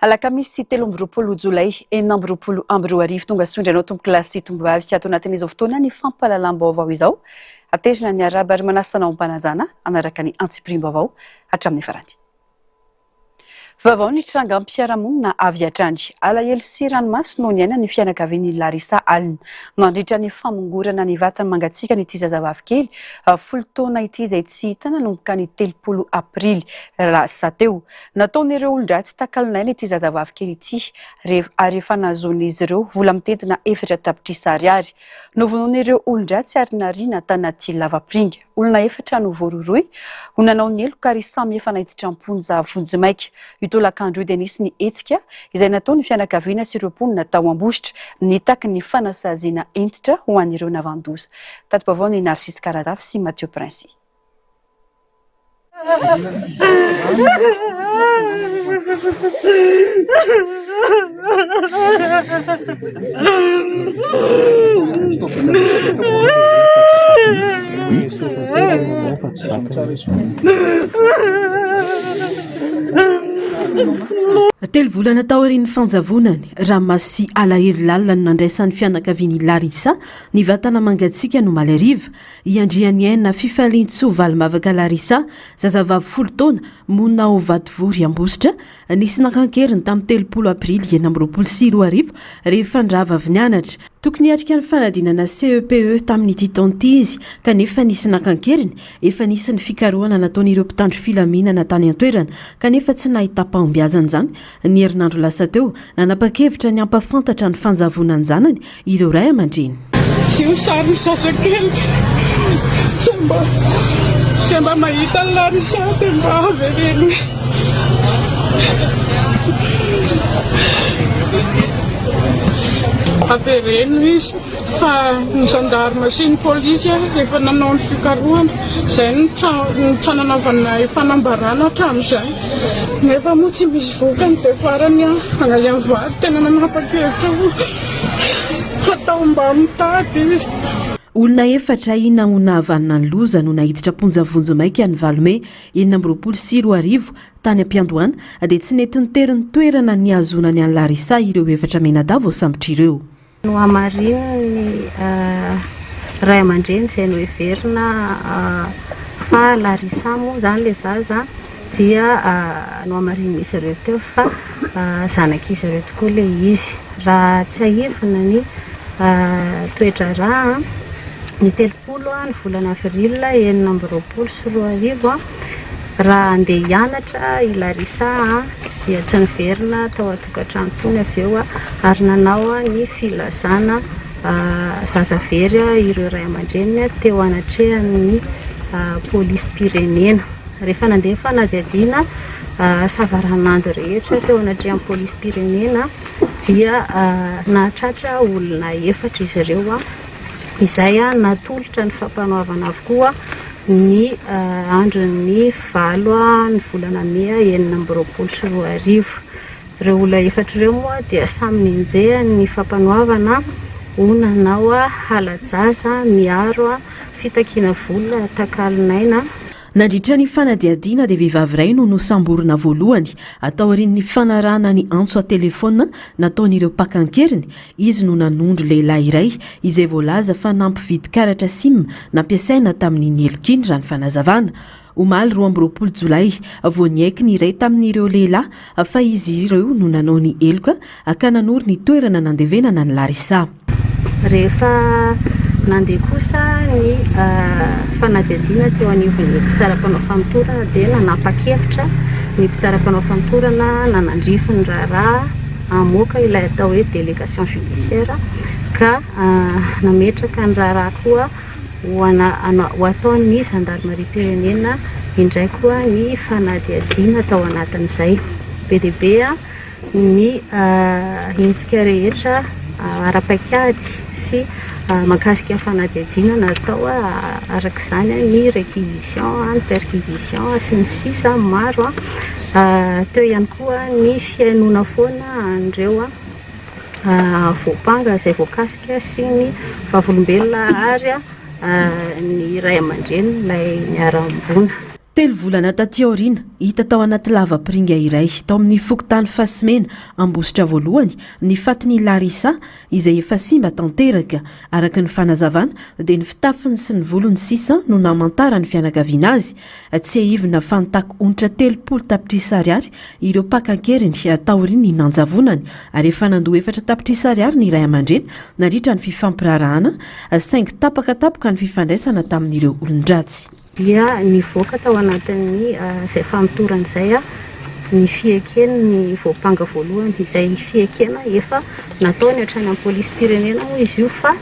Alakamisy telo amby roapolo jolay enina amby roapolo amby roa arivo tonga sondranao tomboky lasy tombovavy tsy ato anatin'izao fotoana ny fampahalalam-baovao izao atezina ny araba ary manasanao am-panajana anaraka ny antsipirim-baovao hatramin'ny farany. Vaovao ny trangam-piarahamonina avy hatrany alahelo sy ranomasy no niaina ny fianakavian'i Larissa Alina nandritra ny famongorana ny vatany mangatsiaka n'ity zazavavy kely folo taona ity izay tsy hita nanomboka ny 30 aprily lasa teo. Nataon'ireo olon-dratsy takalonay ity zazavavy kely ity ary efa nahazoan'izy ireo vola mitentina 4 tapitrisa ariary. Novonoan'ireo olon-dratsy ary nariana tanaty lavapiringa. Olona 4 no voaroroy ho nanao ny eloka ary samy efa nahititra amponja vonjimaika. Tolakandro Denis ny etsika izay natao ny fianakaviana sy ireo mponina natao ambositra nitaky ny fanasaziana entitra ho an'ireo navandoza. Tato-baovao ny Narcisse Karazafy sy Mathieu Prince. Telo volana tao aorian'ny fanjavonany Ramasy alahelo lalina no nandraisan'ny fianakavian'i Larissa ny vatana mangatsiaka no malariva iandrian'ny aina fifalintsovaly mavaka Larissa zazavavy 10 taona monina ao Vatovory Ambositra nisy nakankeriny tamin'ny 30 aprily enina amby roapolo sy roa arivo rehefa nirava avy nianatra. Tokony hiatrika ny fanadinana CEPE tamin'ity taona izy kanefa nisy nakankeriny efa nisy ny fikarohana nataon'ireo mpitandro filaminana tany an-toerana kanefa tsy nahita pahombiazana izany. Ny herinandro lasa teo nanapa-kevitra ny ampafantatra ny fanjavonany zanany ireo ray aman-dreny. Io sary sasakelika tsy mba mahita ny Larissa dia mba avereno avereno izy fa ny gendarme sy ny polisy efa nanao ny fikarohana izay ny trananaovana fanambarana hatramin'izay nefa moa tsy misy vokany dia farany agnaly vary tena nanapa-kevitra atao mba mitady izy. Olona 4 namoana havanina ny loza no nahiditra ponja vonjimaika ny Valome enina amby roapolo sy roa arivo tany am-Piandohana dia tsy nety niteriny toerana ny azonany an'i Larissa ireo 4 menadava sambotra ireo. No amarina ny ray aman-dreny izay no heverina fa Larissa moa zany le zaza dia no amarin'izy ireo teo fa zanak'izy ireo tokoa le izy. Raha tsy ahivina ny toetra raha ny 30 ny volana avril enina amby roapolo sy roa arivo raha andeha hianatra i Larissa dia tsy niverina tao atokantrano intsony avy eo ary nanao ny filazana zazavery ireo ray aman-dreny teo anatrehan'ny polisy pirenena. Rehefa nandeha fanadihadiana savaranandro rehetra teo anatrehan'ny polisy pirenena dia nahatratra olona 4 izy ireo izay natolotra ny fampanoavana avokoa ny andron'ny 9 ny volana May enina amby roapolo sy roa arivo. Ireo olona 4 ireo moa dia samy ninjeha ny fampanoavana ho nanao halajaza miaro fitakiana vola takalinaina. Nandritra ny fanadihadiana dia vehivavy iray no nosamborina voalohany atao aorian'ny fanarahana ny antso telefona nataon'ireo pakankeriny. Izy no nanondro lehilahy iray izay voalaza fa nampividy karatra SIM nampiasaina tamin'ny elokiny raha ny fanazavana. Omaly 2 amby roapolo jolay vao niaiky ny iray tamin'ireo lehilahy fa izy ireo no nanao ny eloka ka nanory ny toerana nandevenana ny Larissa. Rehefa nandeha kosa ny fanadihadiana teo anivon'ny mpitsaram-panao fanotorana dia nanapa-kevitra ny mpitsaram-panao fanotorana nanandrify ny raharaha amoaka ilay atao hoe délégation judiciaire ka nametraka ny raharaha koa ho ataon'ny gendarmerie pirenena indray koa ny fanadihadiana tao anatin'izay. Be dia be ny hetsika rehetra ara-paikady sy mahakasika fanadihadiana natao arak'izany ny réquisition, ny perquisition sy ny sisa maro. Teo ihany koa ny fiainona foana andreo voapanga izay voakasika sy ny vavolombelona ary ny ray aman-dreny ilay niara-ambona. Telo volana taty aoriana hita tao anaty lava-piringa iray tao amin'ny fokontany Fasimena Ambositra voalohany ny fatin'ny Larisa izay efa simba tanteraka araka ny fanazavana dia ny fitafiny sy ny volony sisa no namantara ny fianakaviana azy tsy ahivina fantako ontra 30 tapitrisa ariary ireo pakan-keriny taoriany nanjavonany ary efa nandoa 4 tapitrisa ariary ny iray aman-dreny naritra ny fifampirarahana saingy tapaka ny fifandraisana tamin'ireo olon-dratsy dia nivoaka tao anatin'ny izay famitorana izay ny fiekena ny voapanga voalohany izay fiekena efa nataony hatrany amin'ny polisy pirenena moa izy io fa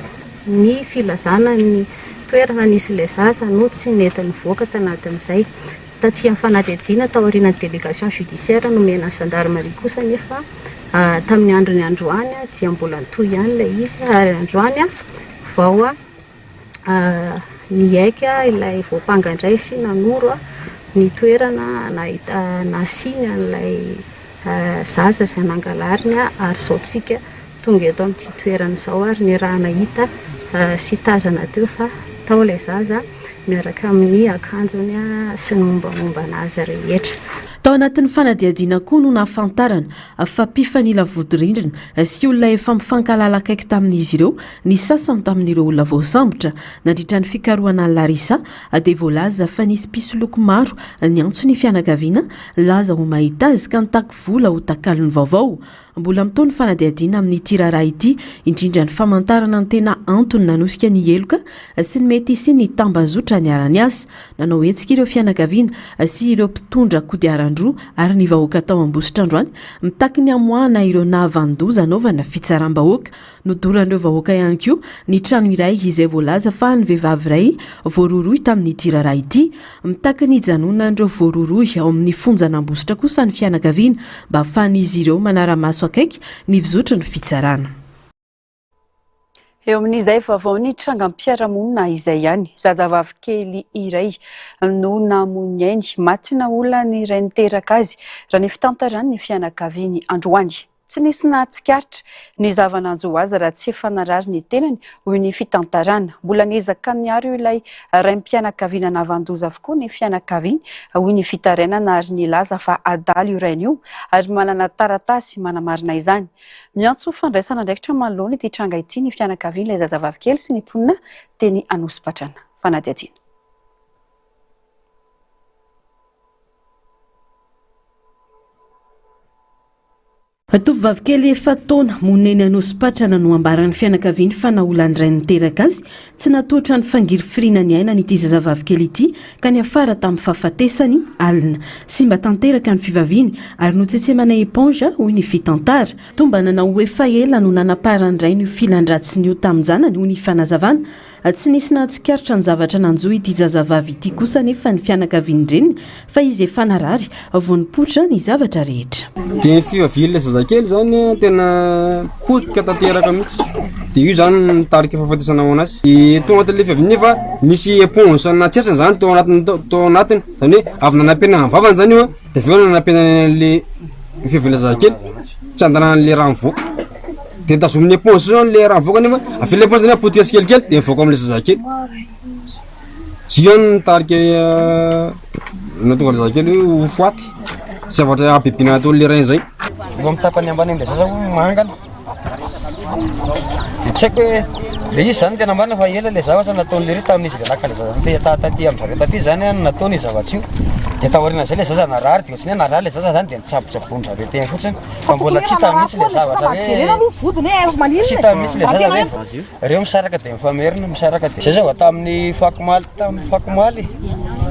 ny filazana ny toerana nisy ilay zaza no tsy nety nivoaka tanatin'izay taty amin'ny fanadihadiana tao aorian'ny délégation judiciaire nomena gendarmerie kosa nefa tamin'ny androny androany dia mbola nitohy ihany ilay izy ary androany vao niaika ilay voapanga indray sy nanoro ny toerana nasiny an'ilay zaza izay nangalariny ary zao tsika tonga eto amin'ity toerana izao ary ny raha nahita sy tazana teo fa tao ilay zaza miaraka amin'ny akanjony sy ny mombamomba anazy rehetra. Tao anatin'ny fanadihadiana koa no nahafantarana fa mpifanila vodirindrina sy olona efa mifankalala akaiky tamin'izy ireo ny sasany tamin'ireo olona voasambotra nandritra ny fikarohana ny Larisa dia voalaza fa nisy pisoloko maro ny antso ny fianakaviana laza ho mahita azy ka nitaky vola ho takalony vaovao. Mbola mitony fanadihadiana amin'ny tirara ity indrindra ny famantarana ny tena antony nanosika ny eloka sy ny mety sy ny tambazotra ny arany asa nanao hetsika ireo fianakaviana sy ireo mpitondra kodiaran-droa ary ny vahoaka tao Ambositra androany mitaky ny amoahana ireo nahavandoza anaovana fitsaram-bahoaka nodoran'ireo vahoaka ihany koa ny trano iray izay voalaza fa ny vehivavy iray voaroroy tamin'ny tirara ity mitaky ny janonan'ireo voaroroy ao amin'ny fonjana Ambositra kosa ny fianakaviana mba ahafahan'izy ireo manara-maso akaiky ny vizotry ny fitsarana. Eo amin'izay vaovaony trangam-piarahamonina izay ihany zazavavy kely iray no namonainy matina olona ny iray niteraka azy raha ny fitantarany ny fianakaviany androany. Tsy nisy nahatsikaritra ny zavananjo azy raha tsy efa narary ny tenany hoy ny fitantarana. Mbola niezaka niaro ilay raim-pianakaviana navandoza avokoa ny fianakaviany hoy ny fitarainana ary nilaza fa adala io rainy io ary manana taratasy manamarina izany. Miantso fandraisana ndraikitra manoloana ity tranga ity ny fianakaviana ilay zazavavy kely sy ny mponina teny Anosipatrana. Fanadihadiana. Tovovavy kely efa taona moneny Anosipatrana no ambaran'ny fianakaviany fa naolany iray niteraka azy tsy natoatra ny fangiry firina ny aina n'ity zazavavy kely ity ka ny afara tamin'ny fahafatesany alina sy mba tanteraka ny fivaviany ary notsitsemana éponge hoy ny fitantara tomba nanao hoe fa ela no nanaparan'iray ny filandratsy ny io tamin'janany hoy ny fanazavana tsy nisy nahatsikaritra ny zavatra nanjoa ity zazavavy ity kosa nefa ny fianakaviany fa izy efa narary vao nipoitra ny zavatra rehetra. Dia fivavian'ilay zazakely zany tena potika tanteraka mihitsy. Dia io zany nitarika fahafatesana ho anazy. Tao anatin'ilay fivaviany nefa nisy éponge natsiasany zany tao anatiny zany hoe avy nanapena amin'ny vavany zany io dia avy eo nanapena ilay fivavian'ilay zazakely tsy andanan'ilay raha mivoaka. Dia tazomin'ny éponge zany ilay raha mivoaka nefa avy ilay éponge zany potika sikelikely dia mivoaka amin'ilay zazakely. Zio nitarika natonga ilay zazakely hoe ho foaty. Zavatra abebina atao ilay rainy zay. Vao mitapany ambany ilay zaza hoe mangana. Dia tsy haiko hoe ilay izy zany tena marina fa ela ilay zavatra nataon'ilay ry tamin'izy ilay laka ilay zaza dia taty amin'ny zareo taty zany nataony zavatra io. Dia taoriana izay ilay zaza narary dia tsy narary ilay zaza zany dia nitsabotsaboiny zareo tena fotsiny fa mbola tsy hita mihitsy ilay zavatra hoe tsy hita mihitsy ilay zaza hoe ireo misaraka dia mifamerina misaraka dia zay zao tamin'ny fakomaly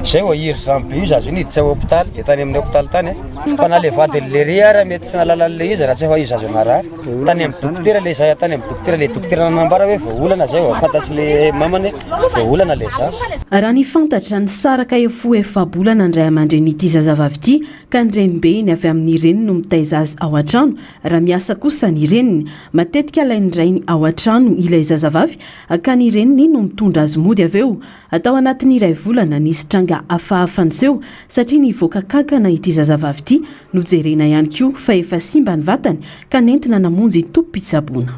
zay ho iry zamby io zazo io niditra hôpitaly dia tany amin'ny hôpitaly tany fa na ilay vady ilay ry ary mety tsy nalalan'ilay izy raha tsy efa io zazo narary tany amin'ny dokotera ilay zay tany amin'ny dokotera ilay dokotera nanambara hoe voaolana zay ho fantasy ilay mamany voaolana ilay zazo. Raha ny fantatra ny saraka efo efa-bolana ndray aman-dreny ity zazavavy ity ka ny renibeny avy amin'ny reniny no mitaiza azy ao an-trano raha miasa kosa ny reniny matetika ilainy rainy ao an-trano ilay zazavavy ka ny reniny no mitondra azy mody avy eo atao anatin'ny iray volana nisy tranga afahafany seho satria ny voaka kankana ity zazavavy ity no jerena ihany koa fa efa simba ny vatany ka nentina namonjy tompom-pitsaboana.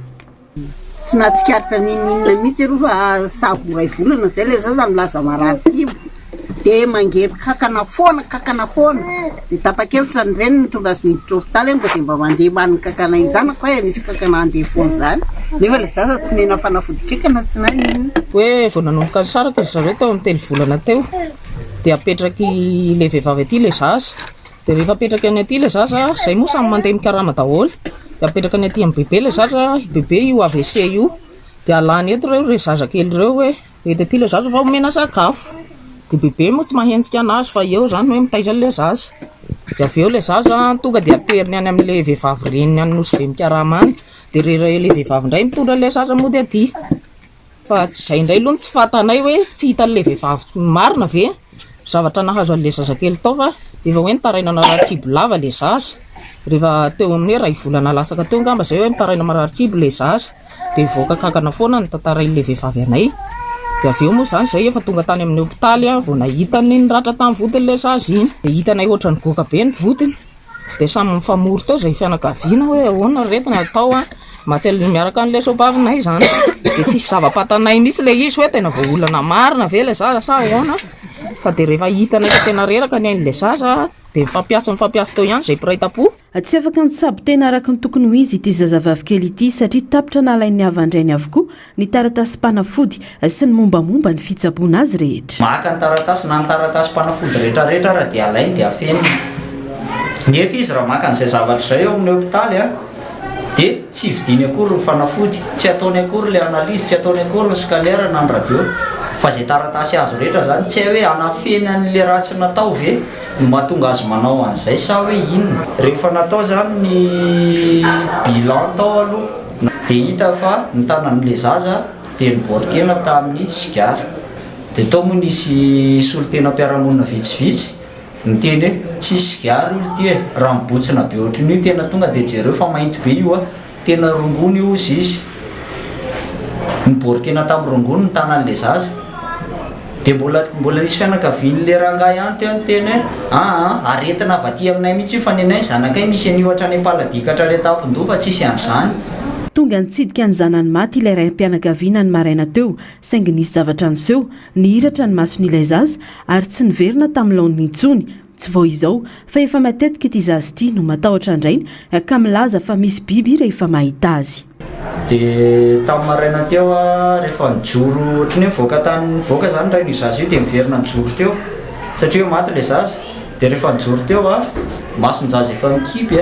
Tsy nahatsikaritra ninona mihitsy ero fa sabo iray volana zay ilay zaza milaza marary kibo dia mangety kakana foana dia tapa-kevitra ny reny mitondra azy niditra hopitaly mba dia mba mandeha maniny kakana injanako hoe nisy kakana andeha foana zany nefa ilay zaza tsy nena fanafody kekana tsy nainy hoe vao nanomboka ny saraka izy zareo teo amin'ny telo volana teo dia apetraky ilay vehivavy aty ilay zaza dia rehefa apetraky any aty ilay zaza izay moa samy mandeha mikarama daholo dia apetraky any aty amin'ny bebe ilay zaza bebe io AVC io dia alany eto reo re zaza kely reo hoe eto aty ilay zaza fa omena sakafo dia bebe moa tsy mahensika anazy fa eo zany hoe mitaiza ilay zaza dia avy eo ilay zaza tonga dia ateriny any amin'ilay vehivavy reny any nosy be mikarama any dia rehefa ilay vehivavy indray mitondra ilay zaza moa dia aty fa izay indray aloha tsy fantanay hoe tsy hitan'ilay vehivavy marina ve zavatra nahazo an'ilay zazakely tao fa efa hoe nitaraina nararikibo lava ilay zaza rehefa teo amin'ny ray volana lasaka teo ngamba izay hoe mitaraina mararikibo ilay zaza dia voaka kakana foana ny tantarain'ilay vehivavy anay dia avy eo moa zany izay efa tonga tany amin'ny hopitaly vao nahitany niratra tamin'ny vodin'ilay zaza iny dia hitanay ohatran'ny goaka be ny vodiny dia samy mifamory tao izay fianakaviana hoe ahoana retina atao matsely miaraka an'ilay soabavinay zany dia tsisy zava-patanay mihitsy ilay izy hoe tena voaolana marina ve ilay zaza sa ahoana fa dia rehefa hitanay fa tena reraka ny ain'ilay zaza dia mifampiasa teo ihany izay piraitam-po tsy afaka nitsabo tena araka ny tokony ho izy ity zazavavy kely ity satria tapitra nalain'ny havandrainy avokoa ny taratasy mpanafody sy ny mombamomba ny fitsaboana azy rehetra maka ny taratasy na ny taratasy mpanafody rehetrarehetra raha dia alainy dia afeny nefa izy raha maka an'izay zavatra izay eo amin'ny hopitaly dia tsy vidiny akory ny fanafody tsy ataony akory ilay analizy tsy ataony akory ny scalaire na ny radio fa izay taratasy azo rehetra zany tsy hay hoe anafeny an'ilay ratsy natao ve no mahatonga azy manao an'izay sa hoe inona rehefa natao zany ny bilan tao aloha dia hita fa ny tanan'ilay zaza dia niborikena tamin'ny sigara dia tao moa nisy solotena mpiaramonina vitsivitsy niteny hoe tsy sigara olo ty raha mibotsina be ohatrin'io tena tonga dia jereo fa mainty be io tena rongony io izy niborikena tamin'ny rongony ny tanan'ilay zaza dia mbola nisy fianakavian'ilay rangahy ihany teo ny teny hoe aretina avy aty aminay mihitsy io fa ny anay zanakay misy aniohatra any ampaladikatra retam-pindoha fa tsisy an'izany tonga nitsidika ny zanany maty ilay raim-pianakaviana ny maraina teo saingy nisy zavatra niseho nihiratra ny mason'ilay zaza ary tsy niverina tamin'ny laon'ny intsony tsy vao izao fa efa matetika ity zaza ity no matahotra indrainy ka milaza fa misy biby rehefa mahita azy dia tamin'ny maraina teo rehefa nijoro ohatrany hoe voaka zany rain'io zaza io dia miverina nijoro teo satria hoe maty ilay zaza dia rehefa nijoro teo mason-jaza efa mikipy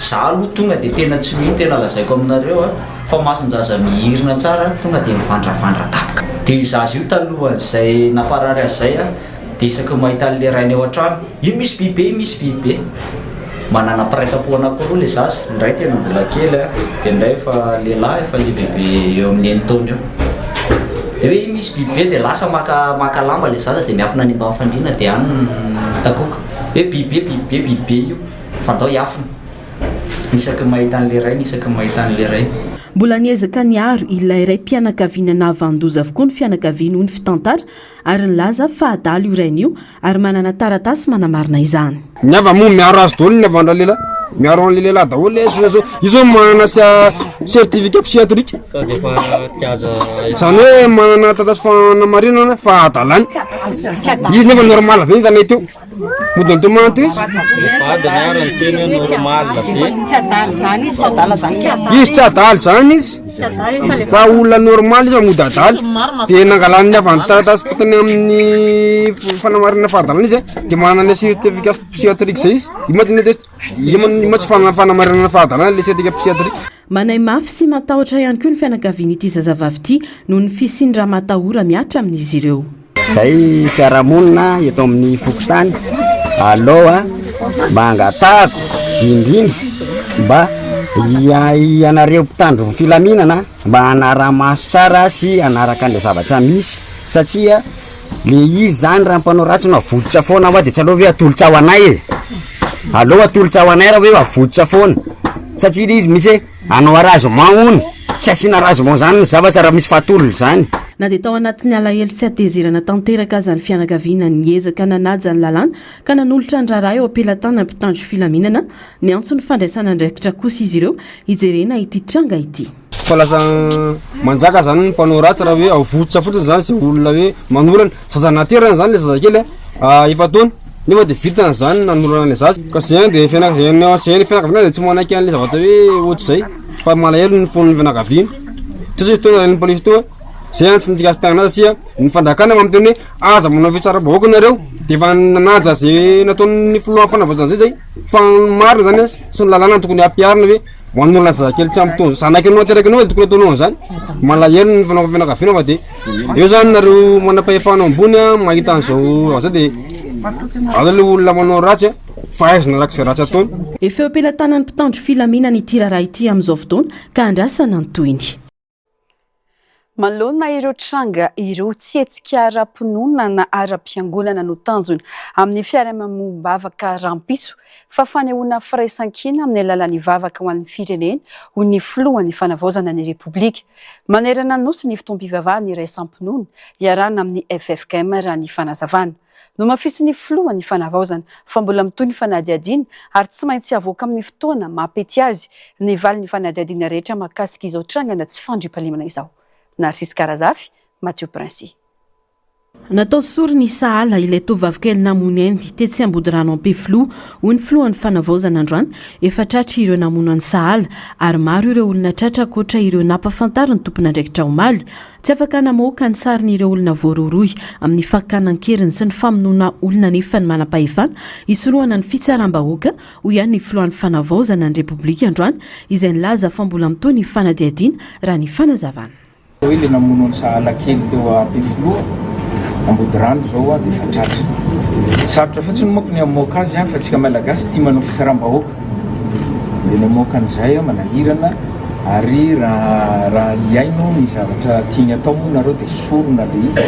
za aloha tonga dia tena tsy mihiny tena lazaiko aminareo fa mason-jaza mihirina tsara tonga dia mivandravandra tapaka dia zaza io talohan'izay naparary azy zay dia isaky mahita an'ilay rainy ao an-trano io misy bibe manana piraitam-po anankiroa ilay zaza indray tena mbola kely dia indray efa lehilahy efa le bebe eo amin'ny eny taona eo dia hoe misy bibe dia lasa maka lamba ilay zaza dia miafina any mba mifandrina dia any takoka hoe bibe io fandao hiafina isaky mahita an'ilay rainy isaky mahita an'ilay rainy mbola niezaka niaro ilay iray mpianakaviana navandoza avokoa ny fianakaviana ho ny fitantara ary nilaza fa adala io rainy io ary manana taratasy manamarina izany miava moa miaro azy daholo ny avandra lehilahy miaro an'ilay lehilahy daholo izy manana certificat psychiatrique zany hoe manana taratasy fanamarinana fa adalany izy nefa normal be hitanay teo modiny teo manana teo izy tsy adaly zany izy fa olona normal izy mody adaly dia nangalan'ny avany taratasy tokony amin'ny fanamarina fahadalana izy dia manana le certificat psychiatrique zay izy matsy fanamarinana fahadalana le certificat psychiatrique manay mafy sy matahotra ihany koa ny fianakaviana ity zazavavy ity noho ny fisindra matahora miatra amin'izy ireo zay fiarahamonina eto amin'ny fokotany aloha mba angatahako indrindra mba ianareo mpitandro filaminana mba anara-maso tsara sy anaraka an'ilay zavatra misy satria le izy zany raha mpanao ratsy no avoditra foana dia tsy aloha hoe atolotra ao anay aloha atolotra ao anay raha hoe avoditra foana satria le izy misy hoe anao arrazement hony tsy asiana arrazement zany ny zavatra raha misy fahatolona zany na dia tao anatin'ny alahelo sy atezerana tanteraka aza ny fianakaviana niezaka nanaja ny lalàna ka nanolotra ny raharaha eo ampelatany ampitandro filaminana ny antso ny fandraisana andraikitra kosa izy ireo hijerena ity tranga ity fa lasa manjaka zany ny mpanao ratsy raha hoe avototra fotsiny zany zay olona hoe manolana zazanaterana zany le zazakely efa taona nefa de vitana zany nanorana le zaza ka zay de fianakaviana de tsy manaiky an'le zavatra hoe ohatry zay fa malahelo ny fon'ny fianakaviana toy fotoana ny polisy toa zay tsy nitsikasy tagnana satria ny fandrakana mamteny hoe aza manao fitsara-bahoaka nareo de fa nanaja zay nataon'ny filoha fanavazana zay fa marina zany sy ny lalàna tokony ampiarina hoe manolana zazakely tsy ampitony zanakely anao ateraky anao tokony ataonao zany malahelo ny fanaova fianakaviana fa de eo zany nareo manam-pahefana ambony mahita an'izao za de azo le olona manao ratsy fa aizina rak'izay ratsy ataony efa eo ampelantanany mpitandro filaminana ity raharaha ity amin'izao fotoana ka andrasana ny toiny Manoloana ireo tranga ireo tsy hetsika ara-ponona na ara-piangonana no tanjony amin'ny fiarahamonim-bavaka rampitso fa fanehoana firaisan-kina amin'ny alalan'ny vavaka ho an'ny firenena ho ny filohan'ny fanavaozana ny repoblika. Manerana ny nosy ny fotoam-pivavahana iraisam-pinoana iarahana amin'ny FFKM raha ny fanazavana. No mafitsy ny filohan'ny fanavaozana fa mbola mitohy ny fanadihadiana ary tsy maintsy avoaka amin'ny fotoana mampety azy ny valin'ny fanadihadiana rehetra mahakasika izao trangana tsy fandriampahalemana izao. Narcisse Karazafy, Mathieu Princy. Natao sory ny sahala ilay tovavokely namonendy tetsy Ambodirano Ampefilo ho ny filohan'ny fanavaozana androany efa tratra ireo namono ny sahala ary maro ireo olona tratra koatra ireo nampafantariny tompon'andraikitra omaly tsy afaka namoaka ny sarin'ireo olona voaroroy amin'ny fakakanan-keriny sy ny famonoana olona nefa ny manam-pahefana isorohana ny fitsaram-bahoaka ho ihany ny filohan'ny fanavaozana ny repoblika androany izay nilaza fa mbola mitohy ny fanadihadiana raha ny fanazavana. Ile namono ny sahala kely teo Ampefilo Ambodirano zao de fa tratra sarotra fotsiny moako ny amoaka azy fa tsika malagasy tia manao fisaram-bahoaka de ny amoaka an'izay manahirana ary raha iaino ny zavatra tiany atao moa nareo de sorona le izy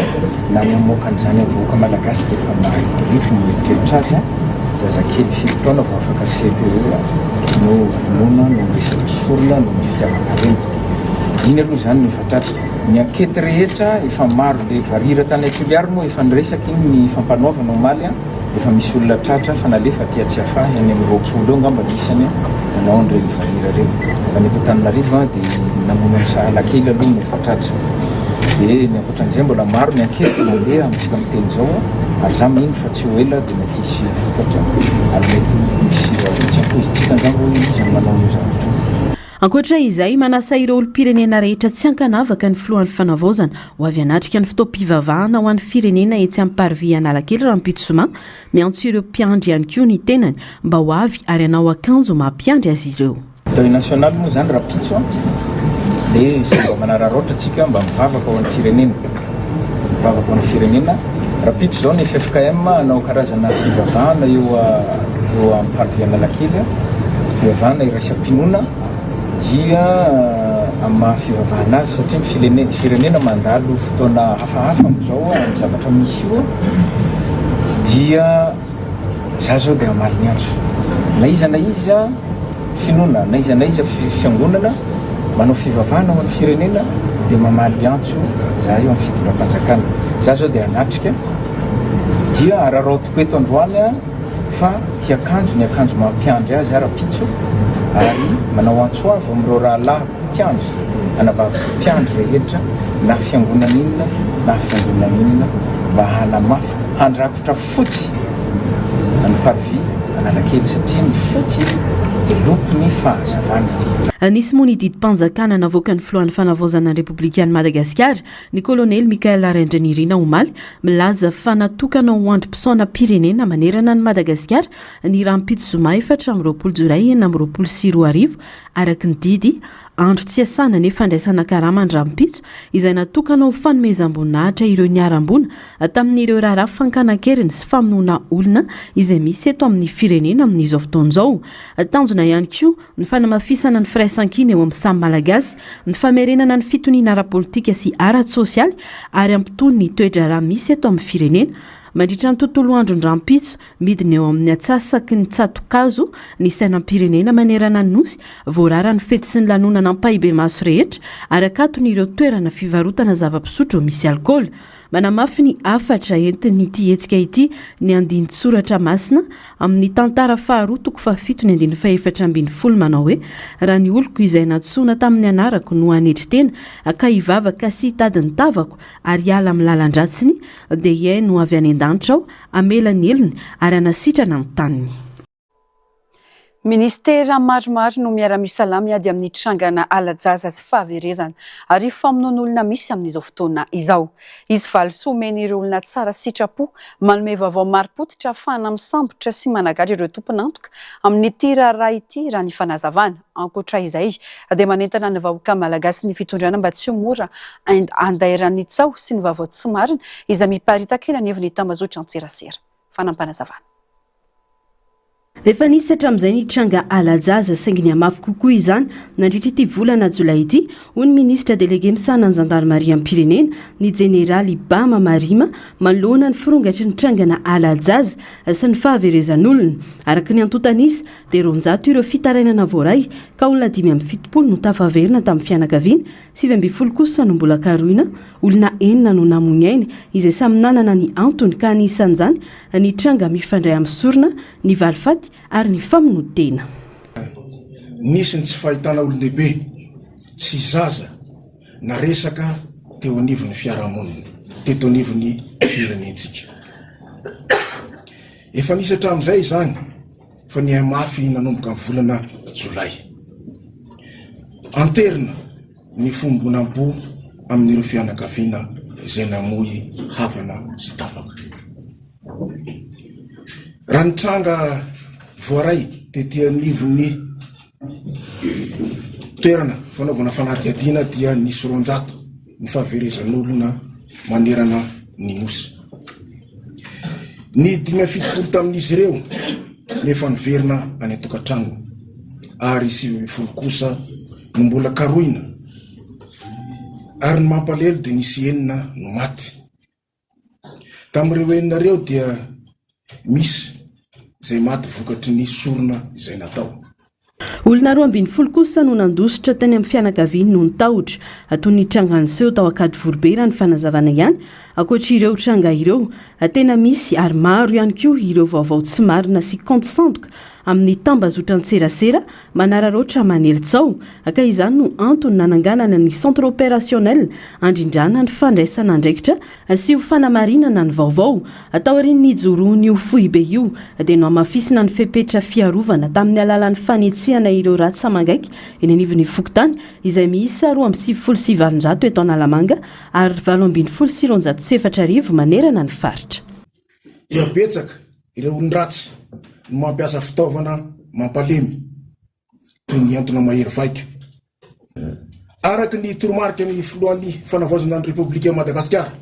na ny amoaka an'izany avoaka malagasy de fa marito mieritreritra azy zazakely 7 taona vao afaka seky no vonona no resaky sorona no fitiavana reny iny aloha zany ny fatratra ny ankety rehetra efa maro le varira tany Akiliary moa efa niresaky ny fampanaovana omaly efa misy olona tratra fa nalefa tia tsy afahy any amin'ny roapolo eo ngamba misany nanao an'ireny varira reny fa nefa Tananarivo de namono ny sahala kely aloha ny fatratra de ny ankoatran'izay mbola maro ny ankety mandeha amintsika miteny zao ary za mino fa tsy ho ela de mety hisy vokatra ary mety misy tsy ampoizitsika ngamba izy manao ny zavatra. Ankoatra izay manasa ireo olom-pirenena rehetra tsy ankanavaka ny filohan'ny fanavaozana ho avy anatrika ny fotoam-pivavahana ho an'ny firenena etsy amin'ny parvy Analakely Rampitsoma miantso ireo mpiandry ihany koa ny tenany mba ho avy ary anao akanjo mampiandry azy ireo. Deuil national moa zany Rampitso de mba manararaotra atsika mba mivavaka ho an'ny firenena mivavaka ho an'ny firenena Rampitso zao ny FFKM anao karazana fivavahana eo amin'ny parvy Analakely fivavahana iraisam-pinoana dia amin'ny mahafivavahana azy satria ny firenena mandalo fotoana hafahafa am'izao amin'ny zavatra misy io dia za zao de amaly miantso na iza finoana na iza fiangonana manao fivavahana ho an'ny firenena de mamaly antso za eo amin'ny fitondram-panjakana za zao de anatrika dia araraotiko eto androany fa hiakanjo ny akanjo mampiandry azy Rampitso ary manao antso avy amin'ireo rahalahy mpiandry anabavy mpiandry rehetra na fiangonana inona na fiangonana inona mba hanamafy handrakotra fotsy any parvy Analakely satria ny fotsy de lokony fahazavana. Nisy moa ny didim-panjakana navoaka ny filohan'ny fanavaozana ny Repoblikan'i Madagasikara ny kolonely Mikael Arendranirina Omaly milaza fa natokana ho androm-pisaona pirenena manerana ny Madagasikara ny Rampitsoma 4 Jolay 2024 araky ny didy andro tsy asana ny fandraisana karama ny Rampitso izay natokana ho fanomezam-boninahitra ireo niarambona tamin'ireo raharaha fankanan-keriny sy famonoana olona izay misy eto amin'ny firenena amin'izao fotoan'izao. Tanjona ihany koa ny fanamafisana ny firaisan-kina eo amin'ny samy malagasy, ny famerenana ny fitoniana ara-politika sy ara-tsosialy ary ampitony ny toe-draharaha misy eto amin'ny firenena. Mandritra ny tontolo andro ny Rampitso midina eo amin'ny atsasaky ny tsatokazo ny sainam-pirenena manerana ny nosy voarara ny fety sy ny lanonana ampahibe maso rehetra ary akatony ireo toerana fivarotana zava-pisotro misy alkola. manamafy ny afatra entin'ity hetsika ity ny andiny soratra masina amin'ny tantara faharoa toko fahafito ny andiny faefatra ambiny folo manao hoe raha ny oloko izay natsoina tamin'ny anarako no anetry tena ka hivavaka sy hitady ny tavako ary ala amin'ny lalan-dratsiny dia iay no avy any an-danitra aho amela ny elony ary anasitrana amin'ny taniny. Ministera maromaro no miara-misalama ady amin'ny trangana alajaza sy fahaverezana ary famonoan'olona misy amin'izao fotoana izao. Izy valisoa omen'ireo olona tsara sitrapo manome vaovao mari-potitra ahafahana misambotra sy managary ireo tompon'antoka amin'ity raharaha ity raha ny fanazavana. Ankoatra izay dia manentana ny vahoaka malagasy ny fitondrana mba tsy ho mora andairan'ny tsao sy ny vaovao tsy marina izay miparitaka eny anivon'ny tambazotra an-tserasera. Fanampanazavana. Efa nisy hatramin'izay ny tranga alajaza saingy ny amafy kokoa izany nandritra ity volana jolay ity hoy ny ministra délégué misana ny zandarmaria amin'ny pirenena ny jeneraly Bama Marima manoloana ny firongatry ny trangana alajaza sy ny fahaverezan'olona. Araka ny antotanisy dia 200 ireo fitarainana voaray ka olona 570 no tafaverina tamin'ny fianakaviana 7 kosa no mbola karoina olona 9 no namony ainy izay samy nanana ny antony ka anisan'izany ny tranga mifandray amin'ny sorona ny valifaty ary ny famonotena. Nisy ny tsy fahitana olon-dehibe sy zaza na resaka teo anivon'ny fiarahamonina teto anivon'ny firenentsika. Efa nisy hatramin'izay izany fa ny mafy nanomboka amin'ny volana jolay. Anterina ny fombonam-po amin'ireo fianakaviana izay namoy havana sy tapaka. Raha ny tranga voaray tetỳ anivon'ny toerana fanaovana fanadihadiana dia nisy 200 ny fahaverezan'olona manerana ny nosy. Ny 570 tamin'izy ireo nefa niverina any an-tokantrano ary 70 kosa no mbola karoina ary ny mampalelo dia nisy 9 no maty. Tamin'ireo 9 ireo dia misy izay maty vokatry ny sorona izay natao. Olona 12 kosa no nandositra tany amin'ny fianakaviany no nitahotra atao ny trangany seho tao Akady Vorobe ny fanazavana ihany. Ankoatra ireo tranga ireo tena misy ary maro ihany koa ireo vaovao tsy marina sy compte sandoka amin'ny tambazotra an-tserasera manararoatra manery-tsao ka izany no antony nananganana ny centre opérationnel andrindrana ny fandraisana andraikitra sy ho fanamarinana ny vaovao atao arin'ny joroany io fohibe io dia no amafisina ny fepetra fiarovana tamin'ny alalan'ny fanetsihana ireo ratsy amangaiky eny anivon'ny Fokotany izay miisa 2,700 eto Analamanga ary 2,704 manerana ny faritra. Dia betsaka ireo olon-dratsy no mampiasa fitaovana mampalemy toy ny antona mahery vaika. Araka ny toromarika ny filohan'ny fanavaozana ny Repoblika Madagasikara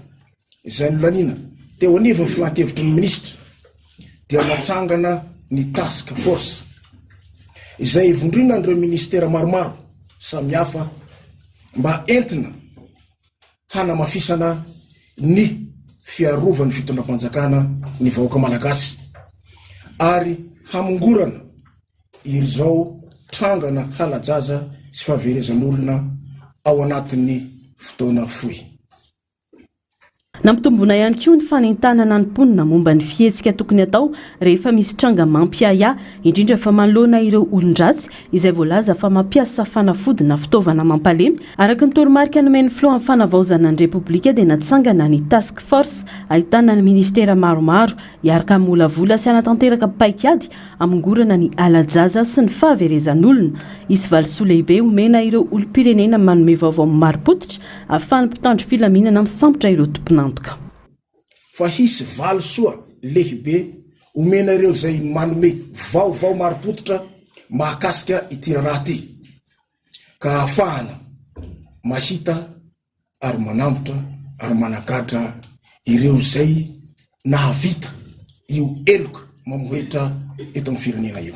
izay nolanina teo anivon'ny filan-kevitry ny ministra dia natsangana ny task force izay ivondrina n'ireo ministera maromaro samihafa mba entina hanamafisana ny fiarovany fitondram-panjakana ny vahoaka malagasy ary hamongorana irizao trangana halajaza sy fahaverezan'olona ao anatin'ny fotoana fohy. Nampitombona ihany koa ny fanentanana ny mponina momba ny fihetsika tokony atao rehefa misy tranga mampiaya indrindra fa manoloana ireo olon-dratsy izay voalaza fa mampiasa fanafody na fitaovana mampalemy. Araka ny toromarika nomeny filoha amin'ny fanavaozana ny Repoblika dia natsangana ny task force ahitana ny ministera maromaro hiaraka molavola sy anatanteraka paikady amongorana ny alajaza sy ny fahaverezan'olona. Isy valisoa lehibe omena ireo olom-pirenena manome vaovao mari-potitra ahafahany mpitandro filaminana misambotra ireo tompon'antoka. Fa hisy valisoa lehibe omena ireo izay manome vaovao mari-potitra mahakasika ity raha ity ka ahafahana mahita ary manambotra ary manakatra ireo izay nahavita io eloka mamohetra eto amin'ny firenena io.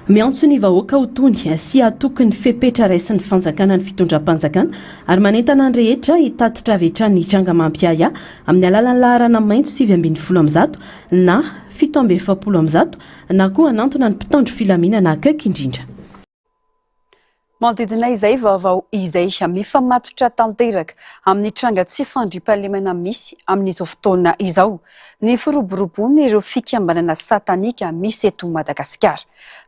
Miantso ny vahoaka ho tony sy atoky ny fepetra raisin'ny fanjakana ny fitondram-panjakana ary manentana ny rehetra hitatitra avetrany ny tranga mampiaya amin'ny alalan'ny laharana maitso 720 na 770 na koa anantona ny mpitandro filaminana akaiky indrindra. Manodidina izay vaovao izay mifamatotra tanteraka amin'ny tranga tsy fandriam-pahalemana misy amin'izao fotoana izao. Ny firoboroboana ireo fikambanana satanika misy eto Madagasikara.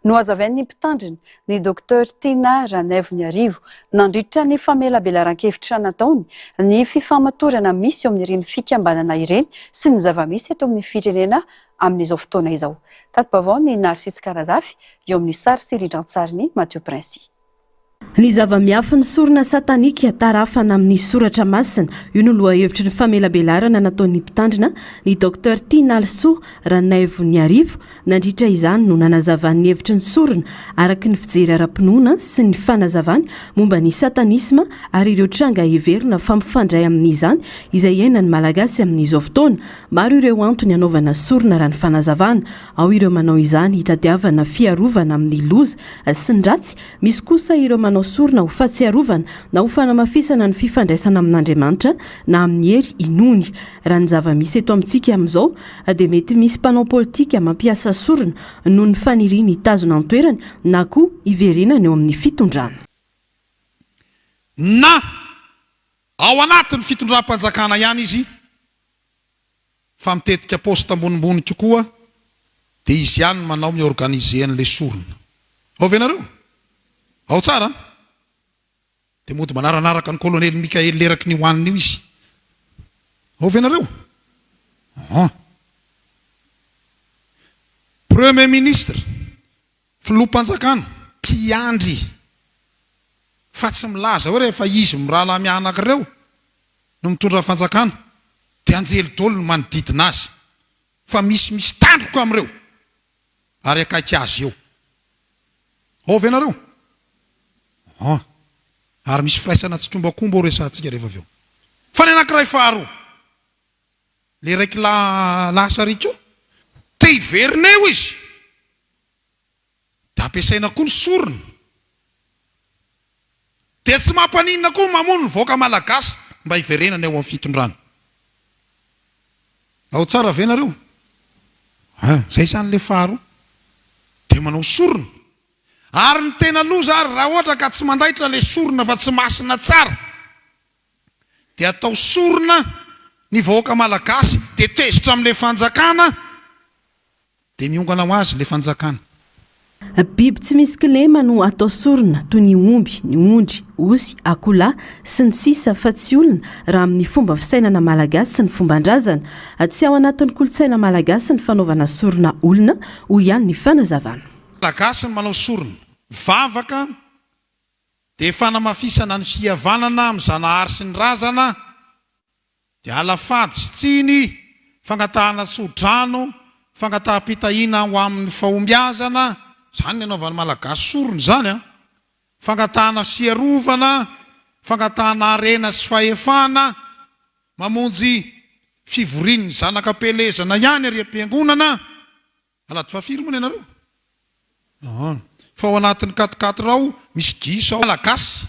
No hazavain'ny mpitandrina ny Dr Tina Ranevoniarivo nandritra ny famelabelaran-kevitra nataony ny fifamatorana misy eo amin'ireny fikambanana ireny sy ny zava-misy eto amin'ny firenena amin'izao fotoana izao. Tatopavao ny Narcisse Karazafy eo amin'ny sary sy rindran-tsariny Mathieu Prince. Ny zava-miafy ny sorona satanika tarafana amin'ny soratra masina io no lohahevitry ny famelabelarana nataon'ny mpitandrina ny Dr Tina Ranevoniarivo nandritra izany no nanazavany hevitry ny sorona araka ny fijery ara-pinoana sy ny fanazavany momba ny satanisma ary ireo tranga heverina fampifandray amin'izany izay henany malagasy amin'izao fotoana. Maro ireo antony anaovana sorona raha ny fanazavana, ao ireo manao izany hitadiavana fiarovana amin'ny loza sy ny ratsy, misy kosa ireo manao sorona ho fahatsiarovana na ho fanamafisana ny fifandraisana amin'Andriamanitra na amin'ny hery inony. Raha ny zava-misy eto amintsika amin'izao dia mety misy mpanao politika mampiasa sorona noho ny faniriany hitazona ny toerany na koa hiverenany eo amin'ny fitondrana. Na ao anatin'ny fitondram-panjakana ihany izy fa mitetika posta ambonimbony tokoa dia izy ihany manao miorganize an'ilay sorona. Ao venareo? Ao tsara? Dia mody manaranaraka ny kolonely Mikael leraky ny hoaniny io izy. Ao venareo? Premier ministre, filoham-panjakana, mpiandry fa tsy milaza hoe rehefa izy mirala mianakireo no mitondra fanjakana dia anjely dolo no manodidina azy fa misy tandroko amin'ireo ary akaiky azy eo. Ao venareo? Ary misy firaisana tsy trombakombo ao resantsika rehefa avy eo. Fa ny anankiray faharoa, le raiky lasa rika io te hiverina eo izy da ampiasaina koa ny sorona dia tsy mampaninina koa mamono ny voaka malagasy mba hiverenana eo amin'ny fitondrana. Ao tsara venareo? Zay zany le faharoa dia manao sorona. Ary ny tena loza ary raha ohatra ka tsy mandaitra le sorona fa tsy masina tsara dia atao sorona ny vahoaka malagasy dia tezitra amin'ilay fanjakana dia miongana ho azy le fanjakana. Biby tsy misy kilema no atao sorona toy ny omby, ny ondry, osy, akola sy ny sisa fa tsy olona raha amin'ny fomba fisainana malagasy sy ny fomban-drazana. Tsy ao anatin'ny kolotsaina malagasy ny fanaovana sorona olona ho ihany ny fanazavana. Malagasy ny manao sorona vavaka dia fanamafisana ny fihavanana amin'ny zanahary sy ny razana dia alafady sy tsiny, fangatahana tsodrano, fangataham-pitahina ho amin'ny fahombiazana, zany ny anaovana malagasy sorona zany. Fangatahana fiarovana, fangatahana arena sy fahefana, mamonjy fivorian'ny zanakam-pelezana ihany ary am-piangonana. Alady fafiry moa ny anareo? Fa ao anatin'ny katikaty rao misy gisa ao malagasy.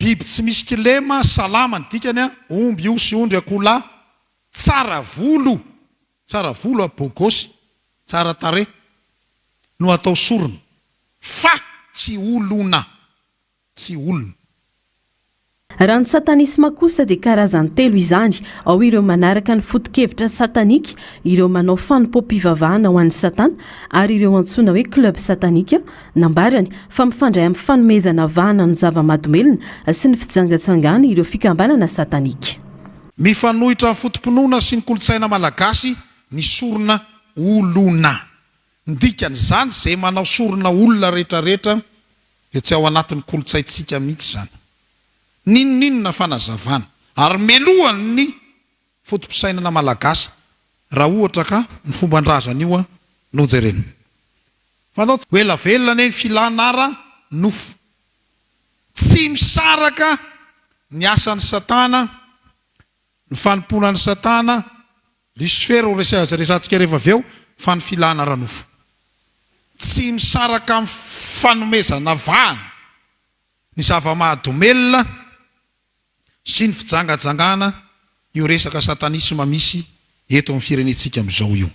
Biby tsy misy kilema, salama ny dikany, omby, osy, ondry, akola, tsara volo abogosy, tsara tare no atao sorona fa tsy olona, tsy olona. Raha ny satanisma kosa dia karazany telo izany. Ao ireo manaraka ny foto-kevitra satanika, ireo manao fanompoam-pivavahana ho an'ny satana ary ireo antsoina hoe club satanika, nambarany fa mifandray amin'ny fanomezana vahana ny zava-mahadomelina sy ny fijangatsangana ireo fikambanana satanika. Mifanohitra amin'ny fotom-pinoana sy ny kolotsaina malagasy ny sorona olona. Ny dikan'izany izay manao sorona olona rehetrarehetra dia tsy ao anatin'ny kolotsaintsika mihitsy zany. Ninonina fanazavana ary melohany ny fotom-pisainana malagasy raha ohatra ka ny fomban-drazana io no jerena. Fanao ho elavelona ny filanara nofo. Tsy misaraka ny asan'ny satana, ny fanomponan'ny satana, Lucifer ho resantsika rehefa avy eo fa ny filanara nofo. Tsy misaraka amin'ny fanomezana vahana ny zava-mahadomelina sy ny fijangajangana io resaka satanisma misy eto amin'ny firenentsika amin'izao io.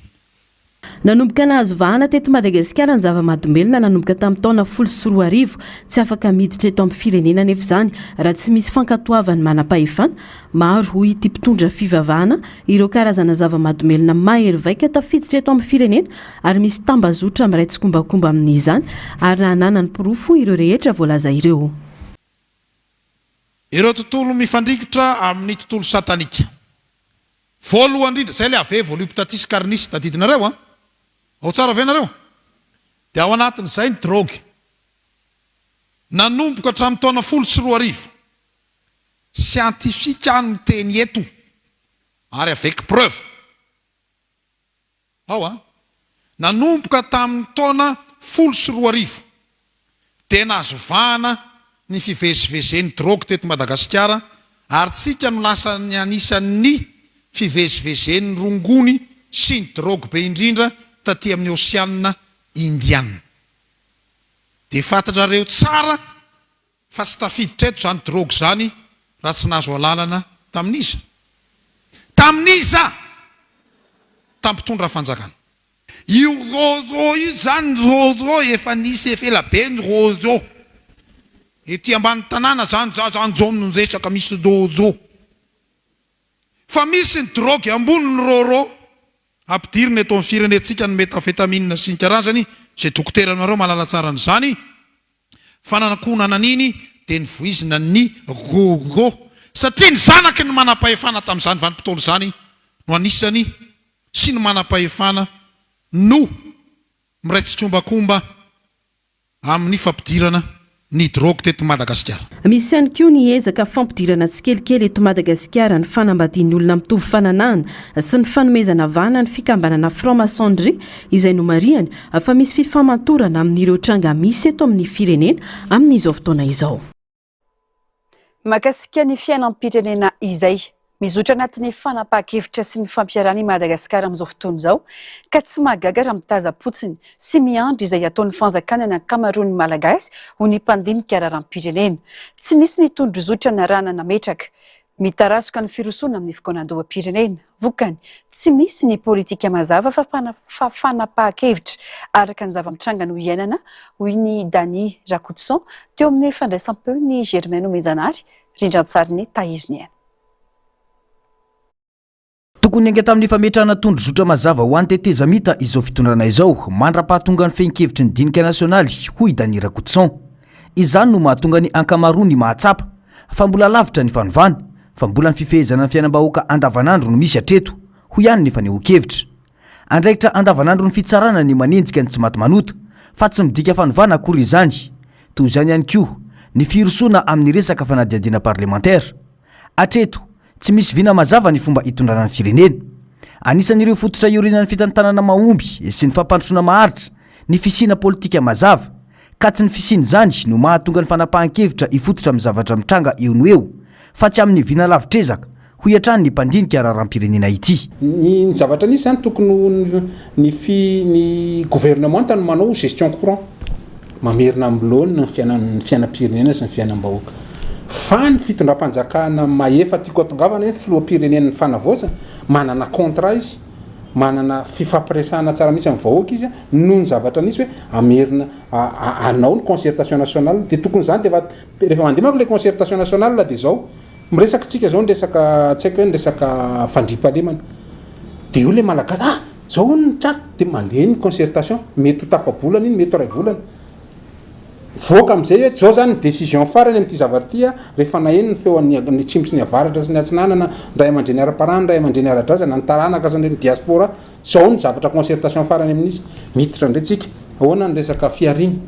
nanomboka nahazo vahana teto Madagasikara ny zava-mahadomelona nanomboka tamin'ny taona 14 tsy afaka miditra eto amin'ny firenena nefa izany raha tsy misy fankatoavany manam-pahefana. Maro hoy ity mpitondra fivavahana ireo karazana zava-mahadomelona mahery vaika tafiditra eto amin'ny firenena ary misy tambazotra amin'ray tsy kombakomba amin'izany ary nananany pirofo ireo rehetra voalaza ireo. Ireo tontolo mifandrikitra amin'ny tontolo satanika. Voalohany indrindra zay le ave voalohany pitatisy karnisy tadidinareo ao tsara venareo dia ao anatiny izay ny drogue nanomboka hatramin'ny taona 14 scientifique ny teny eto ary avec preuve ao nanomboka tamin'ny taona 14 dia nazovana ny fivezivezen'ny drogue teto Madagasikara ary tsika no lasa ny anisan'ny fivezivezen'ny rongony sy ny drogue be indrindra taty amin'ny Oceana Indiana. Dia fantatrareo tsara fa tsy tafiditra eto zany drogue zany raha tsy nazo alalana tamin'iza. Tamin'iza tampitondra fanjakana. Io rojo io zany rojo efa nisy efa ela be ny rojo. Ety ambany tanàna zany zao resaka misy rojo. Fa misy ny drogue ambony ny roro ampidirina eto amin'ny firenentsika ny metafetamine sy ny karazany zay dokoteranareo malala tsara n'izany fa nanankonana an'iny dia ny voizina ny roro satria ny zanaky ny manam-pahefana tamin'izany vanim-potoana zany no anisany sy ny manam-pahefana no miraitsy trombakomba amin'ny fampidirana ny drogue teto Madagasikara. Misy ihany koa ny ezaka fampidirana tsikelikely eto Madagasikara ny fanambadian'ny olona mitovy fananana sy ny fanomezana vahana ny fikambanana franc-maçonnerie izay no mariany fa misy fifamantorana amin'ireo tranga misy eto amin'ny firenena amin'izao fotoana izao. Mahakasika ny fiainam-pirenena izay mizotra anatin'ny fanapahan-kevitra sy ny fampiarana i Madagasikara amin'izao fotoana izao ka tsy mahagaga raha mitaza-potsiny sy miandry izay ataon'ny fanjakana ny ankamaroan'ny malagasy ho ny mpandinika raharam-pirenena. Tsy nisy ny tondrozotra na rana nametraka mitarasoka ny firosoana amin'ny fikonan-doham-pirenena. Vokany tsy misy ny politika mazava fa fanapahan-kevitra araka ny zava-mitranga no iainana hoy ny Dany Rakotson teo amin'ny fandraisam-peo ny Germaine Omenjanary rindran-tsary ny Taiziny. Tokony inga tamin'ny fametrahana tondrozotra mazava ho an'ny tetezamita izao fitondrana izao mandra-pahatonga ny fehin-kevitry ny dinika nasionaly hoy Dany Rakotson. Izany no mahatonga ny ankamaroany mahatsapa fa mbola lavitra ny fanovana fa mbola ny fifehezana ny fiainam-bahoaka andavanandro no misy hatreto ho ihany ny faneho-kevitra. Andraikitra andavanandro ny fitsarana ny manenjika ny tsy maty manota fa tsy midika fanovana akory izany. Toy izany ihany koa ny firosoana amin'ny resaka fanadihadiana parlementaire. Hatreto tsy misy vina mazava ny fomba hitondrana ny firenena. Anisan'ireo fototra iorinan'ny fitantanana mahomby sy ny fampandrosoana maharitra ny fisiana politika mazava ka tsy ny fisiany zany no mahatonga ny fanapahan-kevitra hifototra amin'ny zavatra mitranga eo no eo fa tsy amin'ny vina lavitrezaka ho hiatrany ny mpandinika raharam-pirenena ity. Ny zavatra nisy zany tokony ny gouvernement no manao gestion courant mamerina amin'ny ny fiainam-pirenena sy ny fiainam-bahoaka. Fa ny fitondram-panjakana maefa tiako atongavana hoe filoham-pirenena ny fanavoza manana contrat izy manana fifampiresahana tsara misy amin'ny vahoaka izy noho ny zavatra nisy hoe amerina anao ny concertation nationale dia tokony zany dia rehefa mandimako le concertation nationale dia zao miresaka tsika zao nyresaka tsy haiko hoe nyresaka fandriam-pahalemana dia io le malagasy zao ny traka dia mandeha ny concertation mety ho tapa-bolana iny mety ho ray volana voaka amin'izay hoe zao zany décision farany amin'ity zavatra ity rehefa naheno ny feo ny tsimbotry ny avaratra sy ny atsinanana ray aman-dreny ara-parany ray aman-dreny ara-drazana ny taranaka sy ny diaspora zao ny zavatra concertation farany amin'izy miditra ndretsika ahoana ny resaka fiariny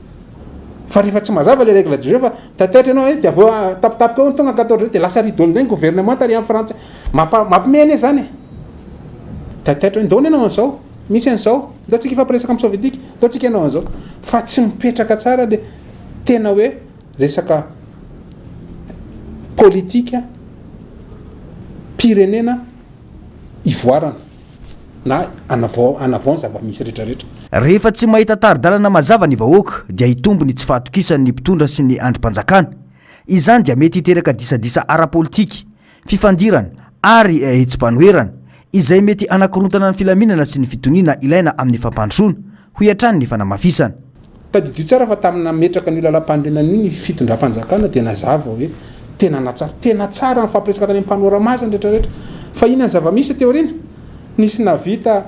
fa rehefa tsy mazava le règle du jeu fa tataitra ianao dia aveo tapitapika eo ny tonga 14 dia lasa ridon'ireny gouvernement tary amin'ny Frantsa mampimeny zany tataitra ndao ianao an'izao misy an'izao ndatsika ifampiresaka amin'ny sovietika ndatsika ianao an'izao fa tsy mipetraka tsara le tena hoe resaka politika pirenena ivoarana na anavao zava-misy rehetrarehetra. Rehefa tsy mahita taridalana mazava ny vahoaka dia hitombo ny tsy fahatokisan'ny mpitondra sy ny andrim-panjakana. Izany dia mety hiteraka disadisa ara-politika, fifandirana ary hitsim-panoherana izay mety anakorontana ny filaminana sy ny fitoniana ilaina amin'ny fampandrosoana ho iatrany ny fanamafisana. Tadidio tsara fa tamina metraka ny lalam-pandrenana iny fitondram-panjakana dia nazava hoe tena tsara ny fampiresaka tany amin'ny mpanora masina rehetrarehetra fa ina ny zava-misy teoriana nisy navita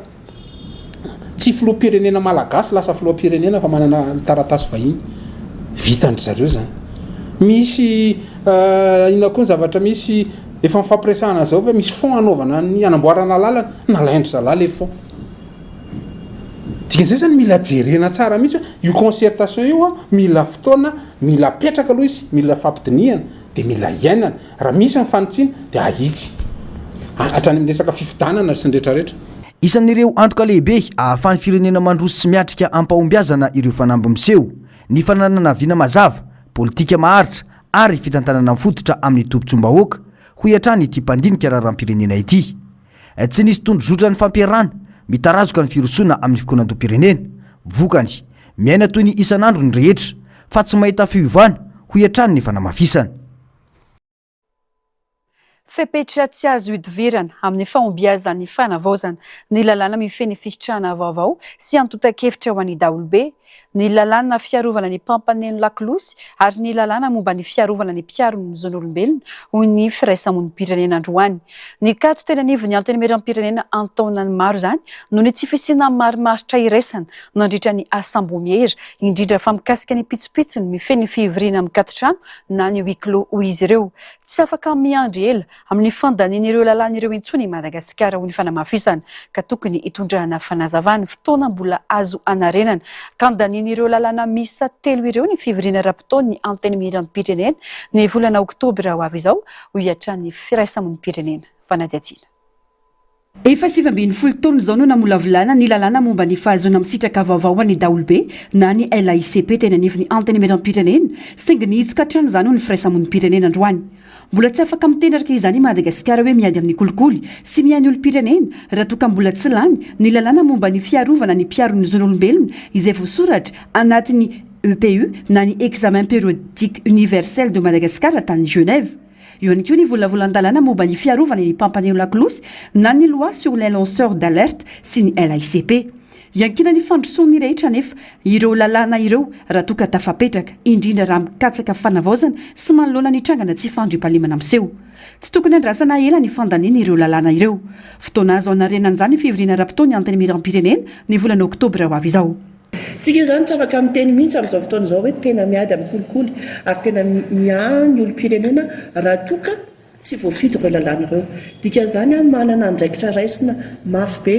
tsy filoha-pirenena malagasy lasa filoha-pirenena fa manana taratasy vahiny vitandry zareo zany misy ina koa ny zavatra misy efa mifampiresahana zao fa misy fond anaovana ny anamboarana lalana nalaindry zalala e fond dikan'izay zany mila jerena tsara mihitsy hoe io concertation io a mila fotoana mila petraka aloha izy mila fampidiniana dia mila iainana raha misy mifanitsiana dia ahitsy hatrany miresaka fifidanana sy ny rehetrarehetra. Isan'ireo antoka lehibe ahafahan'ny firenena mandroso sy miatrika ampahombiazana ireo fanamby miseho ny fananana viana mazava politika maharitra ary fitantanana mifototra amin'ny tombontsombahoaka ho iatrany ity mpandinika raharam-pirenena ity. Tsy nisy tondrozotra ny fampiarana mitarazoka ny firosoana amin'ny fikonan-tom-pirenena vokany miaina toy ny isan'andro ny rehetra fa tsy mahita fiovana ho iatrany ny fanamafisana. Fepetra tsy azo idivirana amin'ny fahombiazana ny fanavaozana ny lalàna mifeny fisitrahana vaovao sy antotan-kevitra ho an'ny daholobe, ny lalàna fiarovana ny mpampaneno lakolosy ary ny lalàna momba ny fiarovana ny mpiarony zon'olombelona hoy ny firaisamonim-pirenena androany. Ny kato tena nivony antenimiram-pirenena antaonany maro zany no ny tsy fisiana marimaritra iraisana nandritra ny asam-bomiera indrindra fa mikasika ny pitsopitsony mifeny fivoriana amin'ny katotrano na ny huis-clos ho izy ireo. Tsy afaka miandry ela amin'ny fandanian'ireo lalàn'ireo intsony Madagasikara ho ny fanamafisana ka tokony hitondrahana fanazavana fotoana mbola azo anarenana ka ndanian'ireo lalàna misa 3 ireo ny fivoriana rapitaony ny antenimiram-pirenena ny volana oktobra ho avy izao ho iatrany firaisamonim-pirenena fanadihadiana. Efa 7 taona zao no namolavolana ny lalàna momba ny fahazoana misitraka vaovao any daholobe na ny LAICP tena nivony antenimiram-pirenena saingy nihitsika hatrany izany ho ny firaisamonim-pirenena androany. Mbola tsy afaka mitendraka izany Madagasikara hoe miady amin'ny kolikoly sy miany olo-pirenena raha toa ka mbola tsy lany ny lalàna momba ny fiarovana ny mpiarony zon'olombelona izay voasoratra anatin'ny EPU na ny examen périodique universel de Madagascar tany Genève. Io ihany koa ny volavolan-dalàna momba ny fiarovana ny mpampaneno lakolosy na ny loi sur les lanceurs d'alerte sy ny LAICP. Iankina ny fandrosoany rehetra nefa ireo lalàna ireo raha toa ka tafapetraka indrindra raha mikatsaka fanavaozana sy manoloana ny trangana tsy fandriam-pahalemana miseho. Tsy tokony andrasana ela ny fandaniana ireo lalàna ireo. Fotoana azo anarenan'izany fivoriana rapitaony antenimiram-pirenena ny volana oktobra ho avy izao. Tsika zany tsy afaka miteny mihitsy amin'izao fotoana izao hoe tena miady amin'ny kolikoly ary tena miany olo-pirenena raha toa ka tsy voafidy ireo lalàna ireo. Dikan'izany manana andraikitra raisina mafy be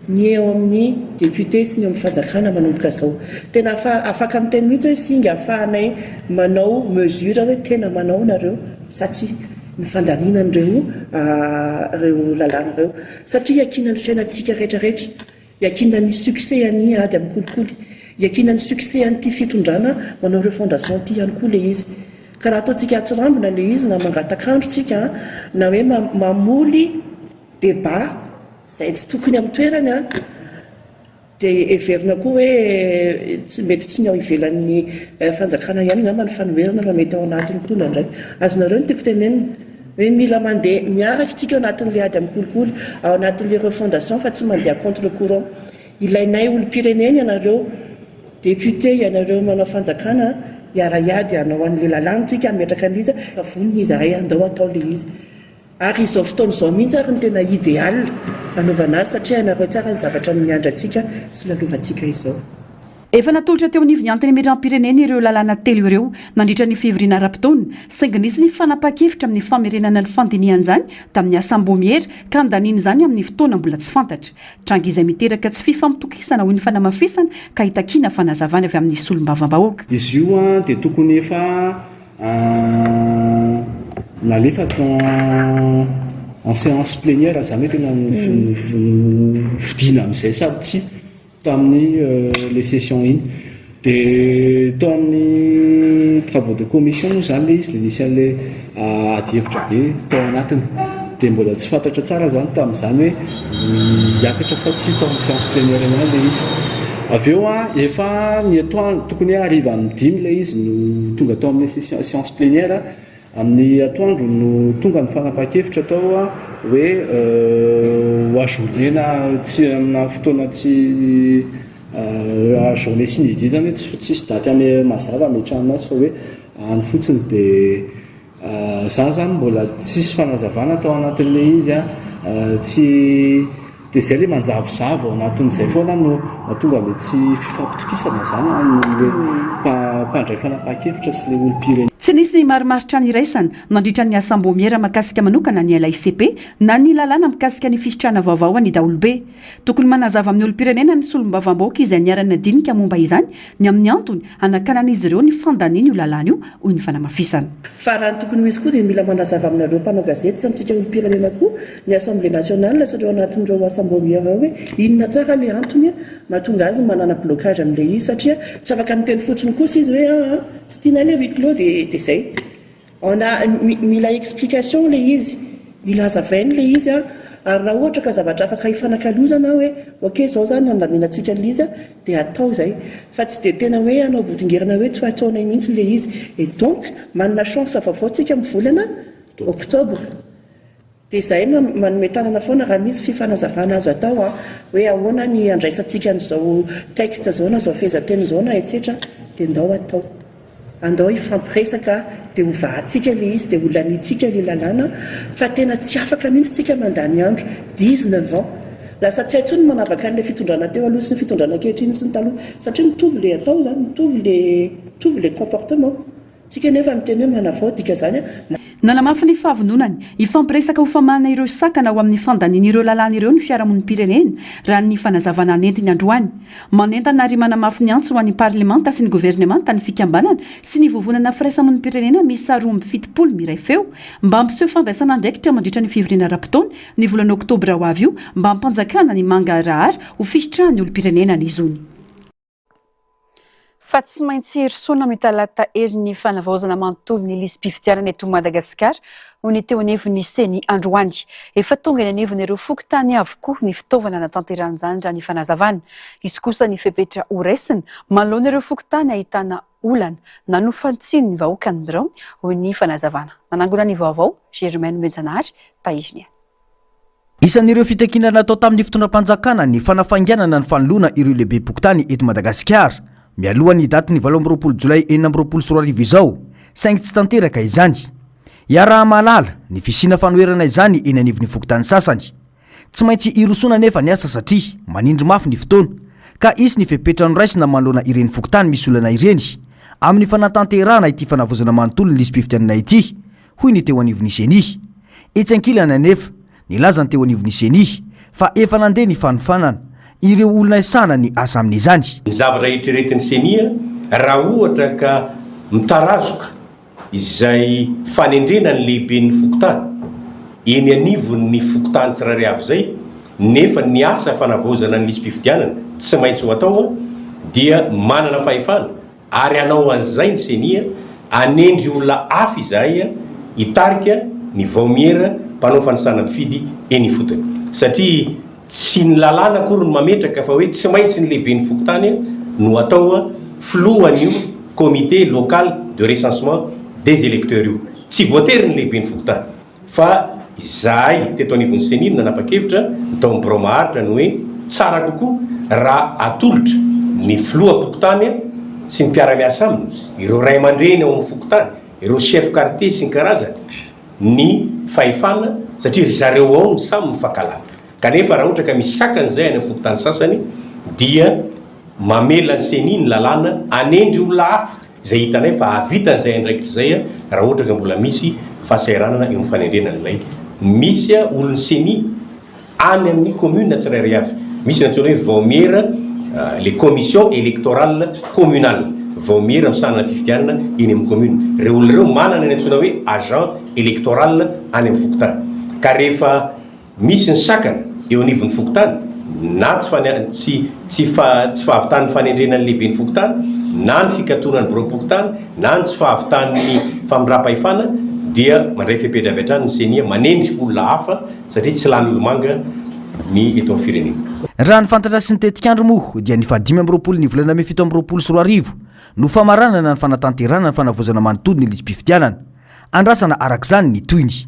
ny eo amin'ny député sy ny eo amin'ny fanjakana manomboka izao. Tena afaka miteny mihitsy hoe singa ahafahanay manao mesure hoe tena manao nareo satsy ny fandaninan'ireo ireo lalàna ireo satria iakinan'ny fiainantsika rehetrarehetra, iakinan'ny succès any ady amin'ny kolikoly, iakinan'ny succès an'ity fitondrana manao ireo fondation ity ihany koa le izy. Ka raha ataontsika atsirambina le izy na mangatakandrotsika na hoe mamoly débat izay tsy tokony amin'ny toerany dia everina koa hoe mety tsy ny ao ivelan'ny fanjakana ihany ngamba ny fanomerana fa mety ao anatin'ny koa indray. Azonareo ny tiako tenenina hoe mila mandeha miaraka tsika ao anatin'ilay ady amin'ny kolikoly ao anatin'ilay fondation fa tsy mandeha contre courant. Ilainay olo-pirenena ianareo député ianareo manao fanjakana iara-iady hanao an'ilay lalàntsika metraka an'izy avoniny izahay andao atao le izy. Ary izao fotoana izao mihitsy ary ny tena idéal anaovana azy satria ianareo tsara ny zavatra miandry antsika sy lalovantsika izao. Efa natolotra teo anivony antenimiram-pirenena ireo lalàna 3 ireo nandritra ny fivoriana rapitaony saingy nisy ny fanapa-kevitra amin'ny famerenana ny fandinian'izany tamin'ny asam-bomiera ka andaniany izany amin'ny fotoana mbola tsy fantatra. Tranga izay miteraka tsy fifampitokisana ho ny fanamafisana ka hitakina fanazavana avy amin'ny solombavam-bahoaka. Izy io dia tokony efa nalefa en séance plénière zany hoe tena vidina amin'izay sarotsy tamin'ny les sessions iny dia tao amin'ny travaux de commission zany le izy dia nisy an'ilay adi-hevitra be tao anatiny dia mbola tsy fantatra tsara zany tamin'izany hoe hiakatra sa tsy tao amin'ny séance plénière ihany le izy. Avy eo efa ny atoandro tokony hariva amin'ny 5 le izy no tonga tao amin'ny séance plénière amin'ny atoandro no tonga ny fanapa-kevitra atao a hoe ajournena tsy amina fotoana tsy journée s'inédit zany hoe tsisy daty ame mazava ametrahana azy fa hoe any fotsiny dia zany zany mbola tsisy fanazavana atao anatin'le izy a tsy dia zay le manjavozavo ao anatin'izay foana no mahatonga le tsy fifampitokisana zany am'le mpandray fanapa-kevitra sy le olom-pirenena. Tsy nisy ny marimaritra ny iraisana nandritra ny asambômiera makasika manokana ny LICP na ny lalàna mikasika ny fisitrana vaovao any daolobe. Tokony manazava amin'ny olom-pirenena ny solombavam-bahoaka izay niarana dinika momba izany ny amin'ny antony anakanan'izy ireo ny fandaniany io lalàna io hoy ny fanamafisana. Fa raha ny tokony misy koa dia mila manazava aminareo mpanao gazety sy amintsika olom-pirenena koa ny assemblée nationale satria anatin'ireo asambômiera hoe inona tsara le antony mahatonga azy manana blocage amin'le izy satria tsy afaka miteny fotsiny kosa izy hoe tsy tiana le huis clos dia zay. On a mila explication le izy, mila hazavainy le izy ary raha ohatra ka zavatra afaka ifanakalozana hoe ok zao zany andaminantsika le izy dia atao zay fa tsy dia tena hoe anao bodingerina hoe tsy ataonay mihitsy le izy et donc manana chance vaovaotsika amin'ny volana octobre dia zay manome tanana foana raha misy fifanazavana azo atao hoe ahoana ny andraisantsika n'izao texte zao na zao fehezanteny zao na etc dia ndao atao andao ifampiresaka dia hovahantsika le izy dia holanitsika le lalàna fa tena tsy afaka mihitsy tsika mandany andro 19 ans lasa tsy haintsony manavaka an'ilay fitondrana teo aloha sy ny fitondrana ankehitriny sy ny taloha satria mitovy le atao zany mitovy le comportement tsika nefa miteny hoe manavao dika zany nalamafy ny fahavononany ifampiresaka ho famana ireo sakana ho amin'ny fandanian'ireo lalàna ireo ny fiarahamonnym-pirenena raha ny fanazavana nentiny androany manentana ary manamafy ny antso ho an'ny parlemanta sy ny governemanta ny fikambanana sy ny vovonana firaisamonnym-pirenena misy roa amby fitopolo miray feo mba ampiseho fandraisana andraikitra mandritra ny fivirena ra-potoana ny volana oktobra ho avy io mba hampanjakana ny mangarahary ho fisitrahany olom-pirenena ny izony. Fa tsy maintsy erisoana amin'ny talata erin'ny fanavaozana manontolo ny lisy-pifidianana eto Madagasikara ho ny teo anivon'ny seny androany. Efa tonga ny anivon'ireo fokontany avokoa ny fitaovana natanteran'izany raha ny fanazavana. Izy kosa ny fepetra ho raisina manoloana ireo fokontany ahitana olana nanofantsiny ny vahoakany birao ho ny fanazavana. Nanangona ny vaovao Germaine Menjanary Taiznia. Isan'ireo fitakiana natao tamin'ny fitondram-panjakana ny fanafainganana ny fanoloana ireo lehibe pokotany eto Madagasikara. Mialohan'ny daty ny 20 Jolay 2024 izao, saingy tsy tanteraka izany. Iaraha malala ny fisina fanoherana izany eny anivon'ny fokotany sasany. Tsy maintsy irosona nefa ny asa satria manindry mafy ny fotoana, ka isy ny fepetra noraisina manoloana ireny fokotany misy olana ireny amin'ny fanatanterahana ity fanavozana manontolo ny lisy-pifidianana ity, hoy ny teo anivon'ny seny. Etsy ankilana nefa nilaza ny teo anivon'ny seny fa efa nandeha ny fanofanana ireo olona isana ny asa amin'izany. Ny zavatra eritreretin'ny senia raha ohatra ka mitarazoka izay fanendrena ny lehibe ny fokotany eny anivon'ny fokotany tsirairay avy zay nefa ny asa fanavozana ny lisy-pifidianana tsy maintsy ho atao dia manana fahefana ary anao an'izay ny senia anendry olona hafa izay hitarika ny vaomiera mpanao fanisana mpifidy eny fotony satria tsy ny lalàna akory no mametraka fa hoe tsy maintsy ny lehibe ny fokotany no atao filohan'io comité local de recensement des électeurs io tsy voatery ny lehibe ny fokotany fa izahay teto anivon'ny seniny nanapa-kevitra tao amin'ny birao maharitra ny hoe tsara kokoa raha atolotra ny filoha pokotany sy ny mpiara-miasa aminy ireo ray aman-dreny ao amin'ny fokotany ireo chef quartier sy ny karazany ny fahefana satria ry zareo ao ny samy mifankalala. Kanefa raha ohatra ka misy sakan'izay any fokotany sasany dia mamela ny seniny lalàna anendry olona hafa izay hitanay fa avitan'izay andraikitra zay raha ohatra ka mbola misy fahasahiranana eo amin'ny fanendrenan'ilay misy olony seny any amin'ny commune tsirairay avy misy natsoina hoe vaomiera les commissions électorales communales vaomiera misanana fifidianana eny amin'ny commune reo olona reo manana ny antsoina hoe agent électoral any amin'ny fokotany ka rehefa misy ny sakana eo anivon'ny fokotany na tsy fahavitan'ny fanendrenan'ny lehibe ny fokotany na ny fikatonan'ny birao pokotany na ny tsy fahavitan'ny famindra-pahefana dia mandray fepetra avy hatrany ny senia manendry olona hafa satria tsy lany olomanga ny eto amin'ny firenena. Raha ny fantatra sy ny tetikandro moa dia ny 5 ny volana 7 sy 4 no famaranana ny fanatanterana ny fanavozana manontolo ny lisy-pifidianana andrasana arak'izany ny toyny.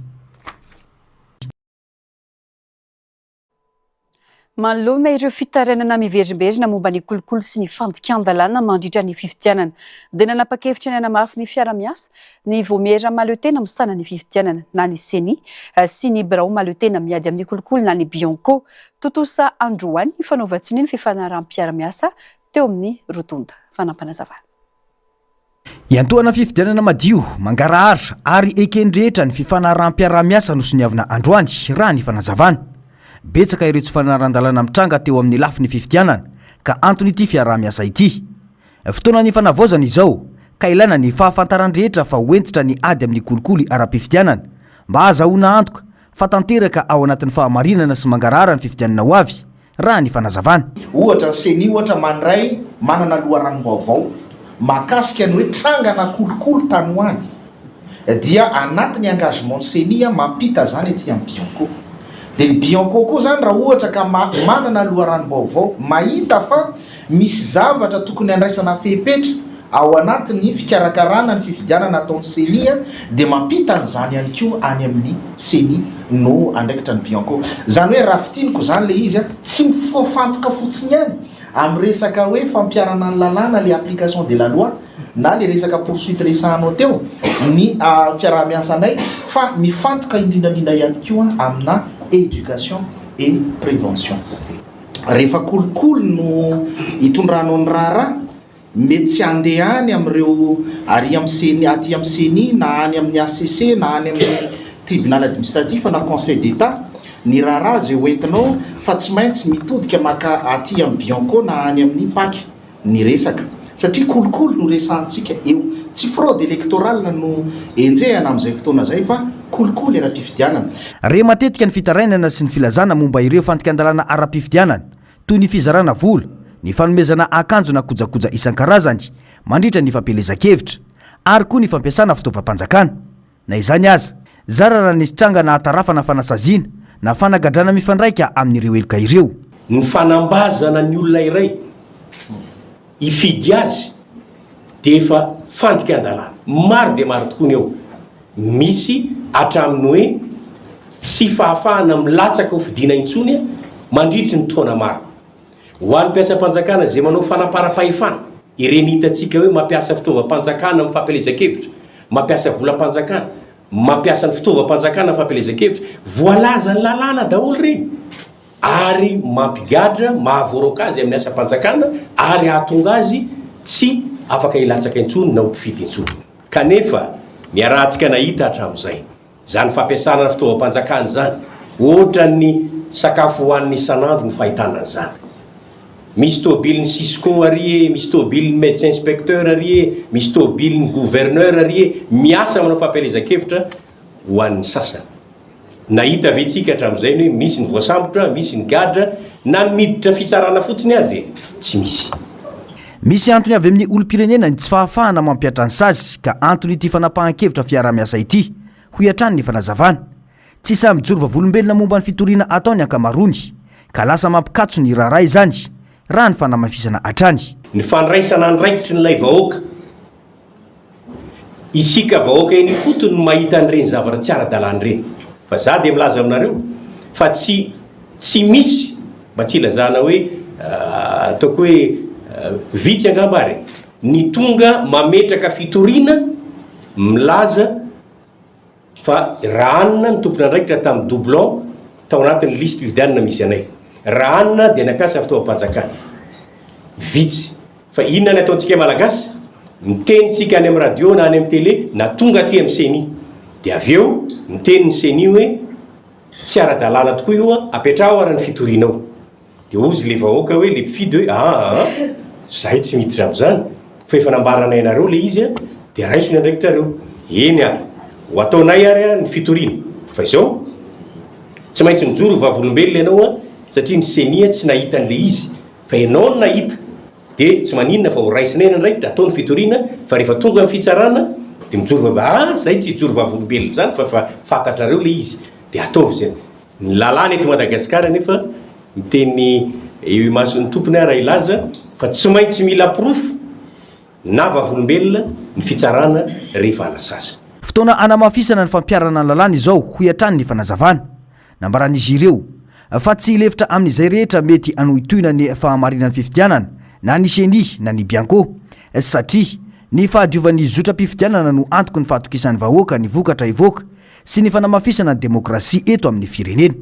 Manoloana ireo fitarenana miverimberina momba ny kolokolo sy ny fandikan-dalàna mandritra ny fifidianana dia nanapa-kevitra ny anamafy ny fiara-miasa ny vomiera mahaleo tena misana ny fifidianana na ny seni sy ny birao mahaleo tena miady amin'ny kolokolo na ny bianco totosa androany ny fanaovatsiny ny fifanaram-piara-miasa teo amin'ny rotunda fanampanazavana. Iantoana fifidianana madio mangarahara ary ekendrehetra ny fifanaram-piara-miasa no soniavana androany raha ny fanazavana. Betsaka ireo tsy fanaran-dalàna mitranga teo amin'ny lafiny fifidianana ka antony ity fiara-miasa ity. Fotoana ny fanavaozana izao ka ilaina ny fahafantaran-drehetra fa hoentitra ny ady amin'ny kolikoly ara-pifidianana mba azahoana antoka fa tanteraka ao anatin'ny fahamarinana sy mangarahara ny fifidianana ho avy raha ny fanazavana. Ohatra seni ohatra mandray manana loharanom-baovao makasika ny hoe trangana kolikoly tany ho any dia anatin'ny engagement seni mampita zany ety amin'ny bianco. Dia ny bianco koa zany raha ohatra ka manana loharanom-baovao mahita fa misy zavatra tokony andraisana fepetra ao anatin'ny fikarakarana ny fifidianana ataon'ny seni dia mampita an'izany ihany koa any amin'ny seni no andraikitra ny bianco. Zany hoe raha fitiniko zany le izy tsy mifantoka fotsiny ihany amin'ny resaka hoe fampiarana ny lalàna le application de la loi na le resaka poursuite resahanao teo ny fiara-miasanay fa mifantoka indrindrandrindra ihany koa amina éducation et prévention. Rehefa kolikoly no hitondranao ny raharaha mety tsy andehany amin'ireo ary amin'ny seni aty amin'ny seni na any amin'ny ACC na any amin'ny tribunal administratif na conseil d'état ny raharaha zay hoentinao fa tsy maintsy mitodika maka aty amin'ny bianco na any amin'ny paky ny resaka satria kolikoly no resantsika eo tsy fraude électorale no enjehana amin'izay fotoana zay fa kolikoly ara-pifidianana. Re matetika ny fitarainana sy ny filazana momba ireo fandikan-dalàna ara-pifidianana toy ny fizarana vola, ny fanomezana akanjo na kojakoja isan-karazany mandritra ny fampelezan-kevitra ary koa ny fampiasana fitaovam-panjakana. Na izany aza zara raha nisy tranga na hatarafana fanasaziana na fanagadrana mifandraika amin'ireo eloka ireo. Ny fanambazana ny olona iray ifidy azy dia efa fandikan-dalàna maro dia maro tokoa ny eo. Misy hatramin'ny hoe tsy fahafahana milatsaka ho fidiana intsony mandritry ny taona maro. Ho an'ny mpiasam-panjakana zay manao fanaparam-pahefana ireny hitantsika hoe mampiasa fitaovam-panjakana amin'ny fampelezan-kevitra, mampiasa volam-panjakana, mampiasa ny fitaovam-panjakana amin'ny fampelezan-kevitra, voalaza ny lalàna daholo reny ary mampigadra mahavoaraka azy amin'ny asa-panjakana ary ahatonga azy tsy afaka ilatsaka intsony na ho mpifidy intsony. Kanefa miarahantsika nahita hatramin'izay zany fampiasana ny fitaovam-panjakana zany ohatra ny sakafo hohan'ny isan'andro ny fahitana an'izany. Misy tomobilin'ny Cisco ary misy tomobilin'ny médecin inspecteur ary misy tomobilin'ny gouverneur ary miasa manao fampelezan-kevitra ho an'ny sasany. Nahita vetsika hatramin'izay hoe misy ny voasambotra, misy ny gadra na miditra fitsarana fotsiny azy tsy misy. Misy antony avy amin'ny olom-pirenena ny tsy fahafahana mampiatra ny sazy ka antony ity fanapahan-kevitra fiara-miasa ity ho iatrany ny fanazavana. Tsy samy mijoro vavolombelona momba ny fitoriana ataony ankamarony ka lasa mampikatso ny raharaha izany raha ny fanamafisana hatrany. Ny fandraisana andraikitry ny lay vahoaka isika vahoaka eny fotony no mahita an'ireny zavatra tsy ara-dalàna ireny. Fa za dia milaza aminareo fa tsy misy mba tsy ilazana hoe ataoko hoe vitsy angambary ny tonga mametraka fitoriana milaza fa raha anina ny tompona andraikitra tamin'ny doublon tao anatin'ny liste fifidianana misy anay. Raha anina dia nampiasa fitaovam-panjakana vitsy fa inona ny ataontsika malagasy mitenitsika any amin'ny radio na any amin'ny télé na tonga aty amin'ny seni dia avy eo mitenyny seni hoe tsy ara-dalàna tokoa io apetraho ara ny fitorianao dia ozy le vahoaka hoe le mpifidy hoe zahay tsy miditra amin'izany fa efa nambaranay anareo le izy dia raiso ny andraikitrareo eny ary ho ataonay ary ny fitoriana fa izao tsy maintsy mijoro vavolombelona ianao satria ny seni tsy nahita an'le izy fa ianao no nahita dia tsy maninona fa ho raisinay ny andraikitra ataony fitoriana fa rehefa tonga amin'ny fitsarana dia mijoro zay tsy hijoro vavolombelona zany fa fantatrareo le izy dia ataovy zay. Ny lalàna eto Madagasikara nefa miteny mason'ny tompony ara ilaza fa tsy maintsy mila pirofo na vavolombelona ny fitsarana rehefa alasasa. fotoana anamafisana ny fampiarana ny lalàna izao ho iantrany ny fanazavana nambaran'izy ireo fa tsy lefitra amin'izay rehetra mety anohitoina ny fahamarinany fifidianana na ny Seny na ny Bianco satria ny fahadiovan'ny zotra-pifidianana no antoko ny fahatokisan'ny vahoaka ny vokatra ivoaka sy ny fanamafisana ny demokrasia eto amin'ny firenena.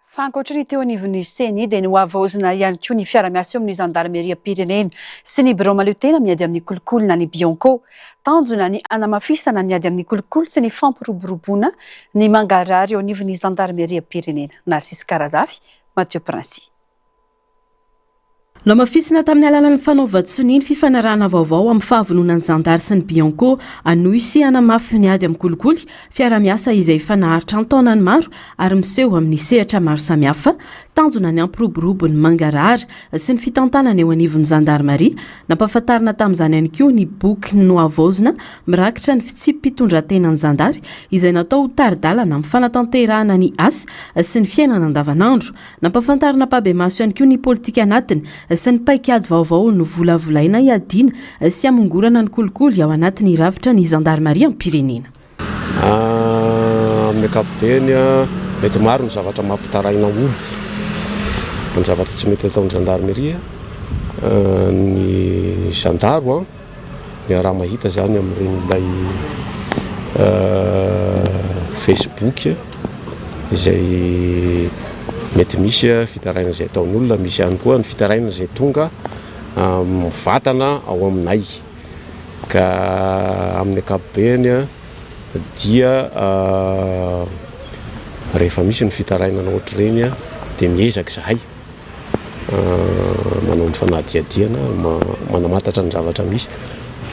Fankoatry ny teo anivon'ny Seny dia noavaozina ihany koa ny fiara-miasa eo amin'ny zandarmeria pirenena sy ny biro malotena miady amin'ny kolokolo na ny Bianco tanjona ny anamafisana ny ady amin'ny kolokolo sy ny fampiroboroboana ny mangarary eo anivon'ny zandarmeria pirenena. Narcisse Karazafy, Mathieu Princy. Namafisina tamin'ny alalan'ny fanaova-tsony ny fifanarahana vaovao amin'ny fahavononan'ny zandary sy ny Bianco anohy sy anamafy ny ady amin'ny kolikoly fiara-miasa izay fanaharitra antaonany maro ary miseho amin'ny sehatra maro samihafa tanjona ny ampiroborobo ny mangarary sy ny fitantanana eo anivon'ny zandarmaria nampahafantarina tamin'izany ihany koa ny boky noavaozina mirakitra ny fitsipim-pitondran-tenan'ny zandary izay natao ho taridalana amin'ny fanatanterahana ny asa sy ny fiainana andavanandro nampahafantarina mpabemaso ihany koa ny politika anatiny sy ny paikady vaovao no volavolaina iadina sy amongorana ny kolikoly ao anatin'ny ravitra ny zandarmaria amin'ny pirenena. Amin'ny ankapobeny mety maro ny zavatra mampitaraina olo ny zavatra tsy mety ataon'ny zandarmeria ny zandaro ny raha mahita zany amin'ilay Facebook izay mety misy fitaraina izay ataon'ny olona, misy ihany koa ny fitaraina izay tonga mivatana ao aminay ka amin'ny ankapobeny dia rehefa misy ny fitaraina na ohatr'ireny dia miezaka zahay manao ny fanadihadiana manamantatra ny zavatra misy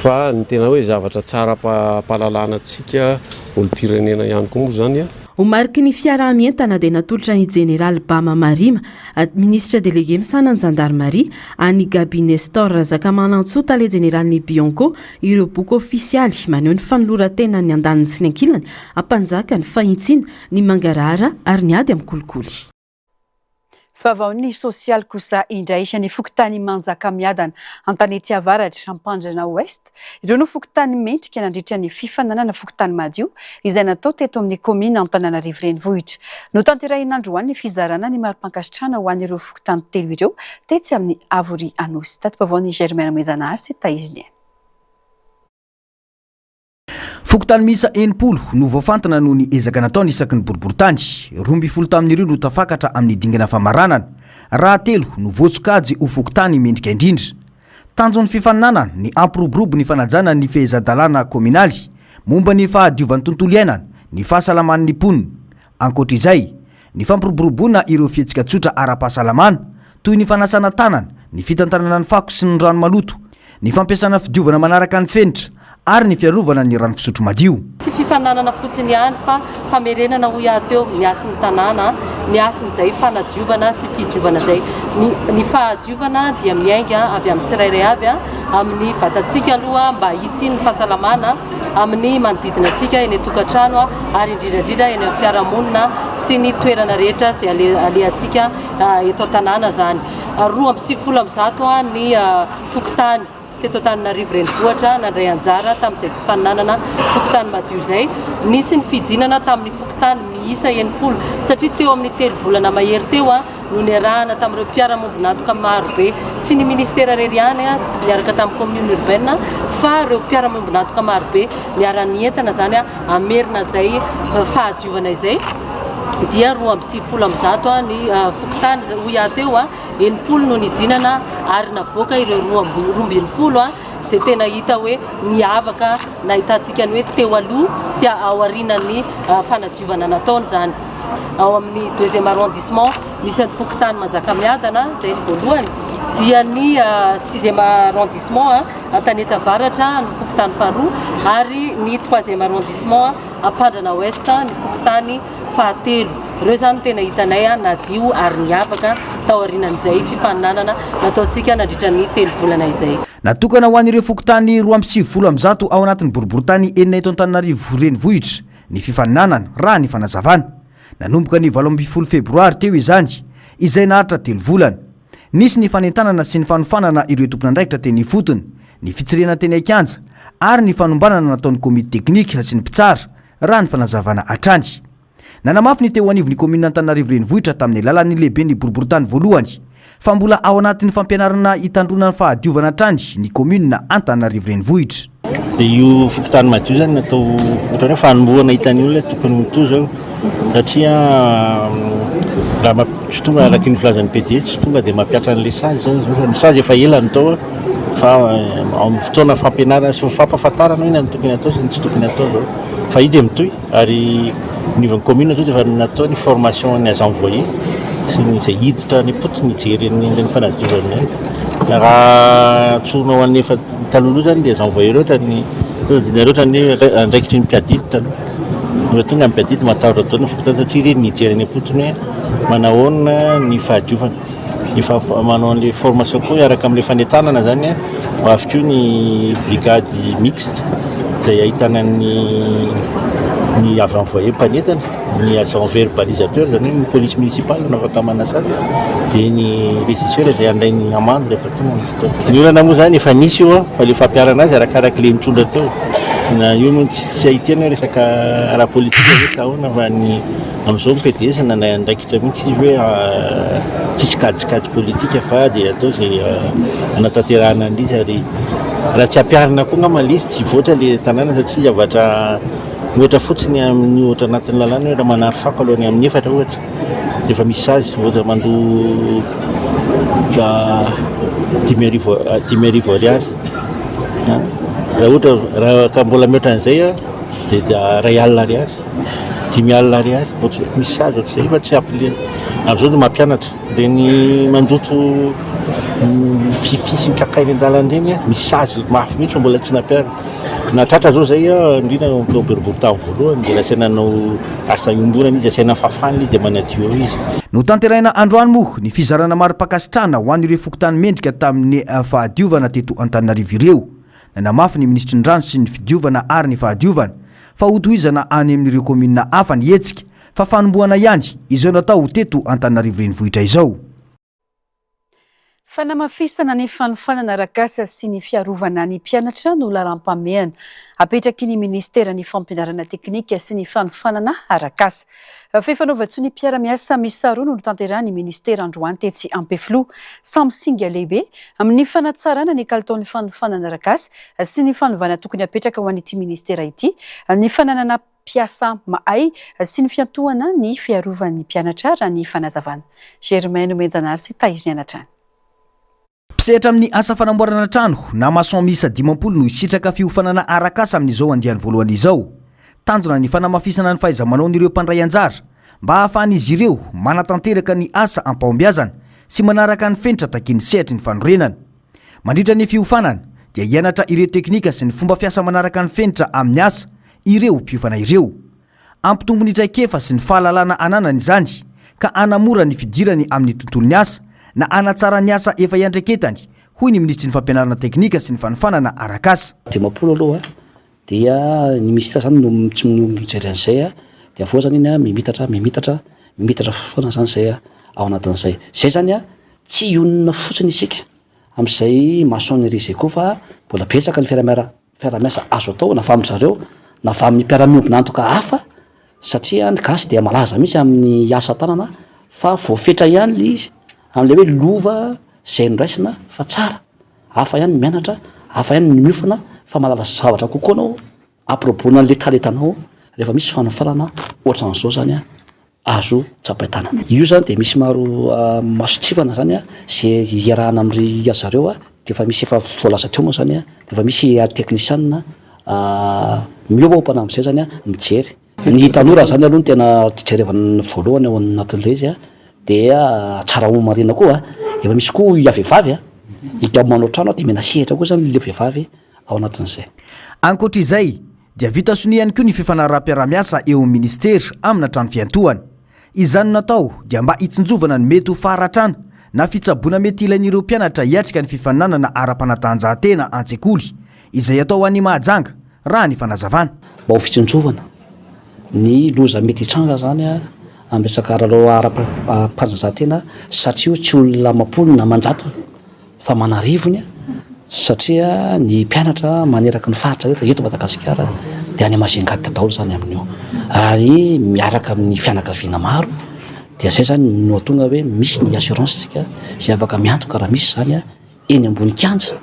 fa ny tena hoe zavatra tsara pahalalana antsika olo-pirenena ihany koa moa zany Omariky ny fiara-mientana dia natolotra ny Général Bama Marima, ministre délégué misana ny zandarmaria, any Gabi Nestor Zakamanantsota le Général-ny Bianco, ireo boky ofisialy maneho ny fanoloran-tena ny andaniny sy ny ankilany, ampanjaka ny fahintsina, ny mangarara ary ny ady amin'ny kolikoly. Vavaony sosialy kosa indray ny fokotany manjaka miadana an-tanety avaratra ampandrana ouest ireo no fokotany mendrika nandritra ny fifananana fokotany madio izay natao teto amin'ny komina Antananarivo renivohitra no tanterahina androany ny fizarana ny mari-pankasitrahana ho an'ireo fokotany telo ireo tetsy amin'ny Avory Anosy. Tato-pavaony Germaine Moizanary sy Taizinienne. Fokotany misa enipolo no voafantana noho ny ezaka nataony isaky ny boriboritany 12 tamin'ireo no tafakatra amin'ny dingana famaranana raha telo no voatsokajy ho fokotany mendrika indrindra tanjon'ny fifaninanana ny ampiroborobo ny fanajana ny fehezadalana kominaly momba ny fahadiovan'ny tontolo iainana ny fahasalaman'ny mponina ankoatr'izay ny fampiroboroboana ireo fihetsika tsotra ara-pahasalamana toy ny fanasana tanana ny fitantanana ny fako sy ny rano maloto ny fampiasana fidiovana manaraka ny fenitra ary ny fiarovana ny rano fisotro madio. Tsy fifananana fotsiny ihany fa famerenana ho iaho teo ny asin'ny tanàna, ny asin'izay fanadiovana sy fidiovana zay. Ny fahadiovana dia miainga avy amin'ny tsirairay avy amin'ny vatantsika aloha mba hisy ny fahasalamana amin'ny manodidina antsika eny tokantrano ary indrindrandrindra eny amin'ny fiarahamonina sy ny toerana rehetra izay alehantsika eto an-tanàna zany. 270 ny fokotany teto Antananarivo renivohitra nandray anjara tamin'izay fifaninanana fokotany madio zay nisy ny fidinana tamin'ny fokotany miisa 90 satria teo amin'ny 3 volana mahery teo no niarahana tamin'ireo mpiara-mombonantoka maro be tsy ny ministera rery ihany niaraka tamin'ny commune urbaine fa ireo mpiara-mombonantoka maro be niara-nientana zany amerina zay fahadiovana izay dia 270 ny fokotany ho iaho teo 90 no nidinana ary navoaka ireo 270 izay tena hita hoe niavaka nahitantsika ny hoe teo aloha sy ao aorianan'ny fanadiovana nataony zany. Ao amin'ny 2e arrondissement isan'ny fokotany manjaka miadana izay ny voalohany dia ny 6e arrondissement Antanety avaratra ny fokotany faharoa ary ny 3e arrondissement Ampandrana ouest ny fokotany fahatelo. Ireo zany tena hitanay nadio ary niavaka tao aorianan'izay fifaninanana nataontsika nandritra ny 3 volana izay. Natokana ho an'ireo fokotany 270 ao anatin'ny boriboritany enina eto Antananarivo renivohitra ny fifaninanana raha ny fanazavana nanomboka ny 12 febroary teo izany izay naharitra 3 volana. Nisy ny fanentanana sy ny fanofanana ireo tompon'andraikitra teny fotony ny fitsirena teny Akanja ary ny fanombanana nataon'ny komite teknika sy ny mpitsara raha ny fanazavana hatrany. Nanamafy ny teo anivon'ny komina Antananarivo renivohitra tamin'ny lalan'ny lehibe ny boriboritany voalohany fa mbola ao anatin'ny fampianarana hitandrona ny fahadiovana hatrany ny komina Antananarivo renivohitra. Io fokotany madio zany natao ohatra hoe fanombohana hitan'ny olona tokony ho toy zao satria raha tsy tonga araky ny filazan'ny PDS tsy tonga dia mampiatra an'ilay sazy zany ny sazy efa ela ny tao fa amin'ny fotoana fampianarana sy fampahafantarana hoe ny tokony atao sy ny tsy tokony atao zao fa io dia mitohy ary nivan'ny commune zao dia efa natao ny formation ny agent envoyé sy izay hiditra ny potiny hijery ny fanadiovana raha tsona ho an'ny efa taloha zany dia agent envoyé rehetra ny andraikitry ny mpiadidy taloha tonga mpiadidy matahotra atao ny fokotany satria ireny nijery ny potiny hoe manahoana ny fahadiovana efa manao an'ilay formation koa araka amin'ilay fanetanana zany afaka io ny brigade mixte izay ahitana ny agent envoyé mpanetana ny agent verbalisateur zany hoe ny police municipale no afaka manasa azy dia ny régisseur izay andray ny amande rehefa tonga ny fotoana. Ny olana moa zany efa nisy io fa le fampiarana azy arakaraka le mitondra teo na io moa tsy ahitana hoe resaka raha politika hoe tahoana fa ny amin'izao ny PDS nandraikitra mihitsy hoe tsisy kadikady politika fa dia atao izay anatanterahana an'izy ary raha tsy ampiarina koa ngamba ilay izy tsy voatra le tanàna satria zavatra ohatra fotsiny amin'ny ohatra anatin'ny lalàna hoe raha manary fako alohany amin'ny efatra ohatra dia efa misy azy ohatra mandoa 10,000 ariary raha ohatra raha ka mbola mihoatra an'izay dia 2 alina ariary 10 alina ariary misy azy ohatr'izay efa tsy ampiliana amin'izao dia mampianatra dia ny mandoto pipi sy mikakainy an-dalana ireny misy azy mafy mihitsy mbola tsy nampiarina natratra zao zay indrindra boriboritany voalohany dia lasainanao asa iombonana izy asaina fafana izy dia manadio izy. No tanterahina androany moa ny fizarana mari-pakasitrana ho an'ireo fokotany mendrika tamin'ny fahadiovana teto Antananarivo ireo. Nanamafy ny ministry ny rano sy ny fidiovana ary ny fahadiovana fa hotohizana any amin'ireo komina hafa ny hetsika fa fanombohana ihany izao natao teto Antananarivo renivohitra izao. Fanamafisana ny fanofanana arak'asa sy ny fiarovana ny mpianatra no lalam-pameana apetraky ny ministera ny fampianarana teknika sy ny fanofanana arak'asa. Fefanaova-tso ny mpiara-miasa miisa roa no tanterahany ministera androany tetsy Ampeflo samy singa lehibe amin'ny fanatsarana ny kalitaon'ny fanofanana arak'asa sy ny fanovana tokony apetraka ho an'ity ministera ity, ny fananana mpiasa mahay sy ny fiantohana ny fiarovan'ny mpianatra raha ny fanazavana. Germaine Menjanary sy Taizy Anatrany. Mpisehatra amin'ny asa fanamboarana trano na mason miisa 50 no isitraka fiofanana arak'asa amin'izao andiany voalohany izao. Tanjona ny fanamafisana ny fahaiza-manao n'ireo mpandray anjara mba hahafahan'izy ireo manatanteraka ny asa ampahombiazana sy manaraka ny fenitra takin'ny sehatra ny fanorenana. Mandritra ny fiofanana dia hianatra ireo teknika sy ny fomba fiasa manaraka ny fenitra amin'ny asa ireo mpiofana ireo. Ampitombo ny traikefa sy ny fahalalana ananany izany ka anamora ny fidirany amin'ny tontolon'ny asa na anatsara ny asa efa iandreketany hoy ny ministry ny fampianarana teknika sy ny fanofanana arak'asa. 50 aloha dia ny ministra zany no tsy mijery an'izay dia avoazany iny mimitatra foana zany zay ao anatin'izay. Zay zany tsy ionina fotsiny isika amin'izay maçonnerie zay koa fa mbola betsaka ny fiara-miasa azo atao na fa amin'zareo na fa amin'ny mpiara-miombina antoka hafa satria ny gasy dia malaza mihitsy amin'ny asa tanana fa voafetra ihany le izy amin'ilay hoe lova zay noraisina fa tsara hafa ihany mianatra hafa ihany ny miofana fa malala zavatra kokoa anao apropos-na an'le taletanao rehefa misy fanofanana ohatran'izao zany azo tsapaitana. Io zany dia misy maro masotsifana zany zay iarahana amin'ny azareo dia efa misy efa voalaza teo moa zany dia efa misy teknisianina miopaopana amin'izay zany mijery. Ny tanora zany aloha no tena jerevana voalohany ao anatin'ilay izy dia tsara ho marina koa efa misy koa ia vehivavy hita manao trano dia mena sehatra koa zany le vehivavy ao anatin'izay. Ankoatr'izay dia vita sonia ihany koa ny fifanaraha-piara-miasa eo amin'ny ministera amina trano fiantohany. Izany natao dia mba hitsinjovana ny mety ho faharatrana na fitsaboana mety ilain'ireo mpianatra hiatrika ny fifaninanana ara-panatanjahantena an-tsekoly izay atao any mahajanga raha ny fanazavana. Mba ho fitsinjovana ny loza mety hitranga zany amresaka ara-panatanjahantena satria tsy olona lamapolo na manjato fa manarivony satria ny mpianatra maneraka ny faritra rehetra eto Madagasikara dia any Amazingady daholo zany amin'io, ary miaraka amin'ny fianakaviana maro. Dia zay zany no tonga hoe misy ny assurance sika zay afaka miantoka raha misy zany eny ambony kianja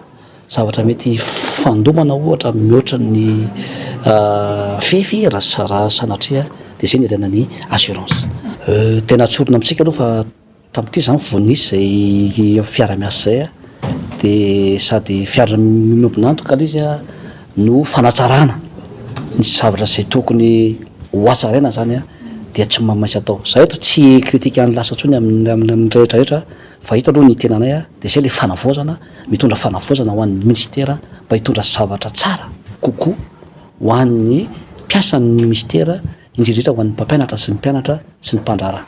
zavatra mety fandomana ohatra mihoatra ny fefy raha sanatria dia zay ny ilaina ny assurance. Tena tsorona amintsika aloha fa tamin'ity zany vonisy zay fiara-miasa zay dia sady fiara miombonantoka izy no fanatsarana ny zavatra zay tokony hoatsaraina zany dia tsy maintsy atao. Zaho eto tsy kritika ny lasa ntsony amin'ny rehetrarehetra fa hita aloha ny tenanay dia zay le fanavaozana mitondra fanavaozana ho an'ny ministera mba hitondra zavatra tsara kokoa ho an'ny mpiasan'ny ministera indrindrindra ho an'ny mpampianatra sy ny mpianatra sy ny mpandrara.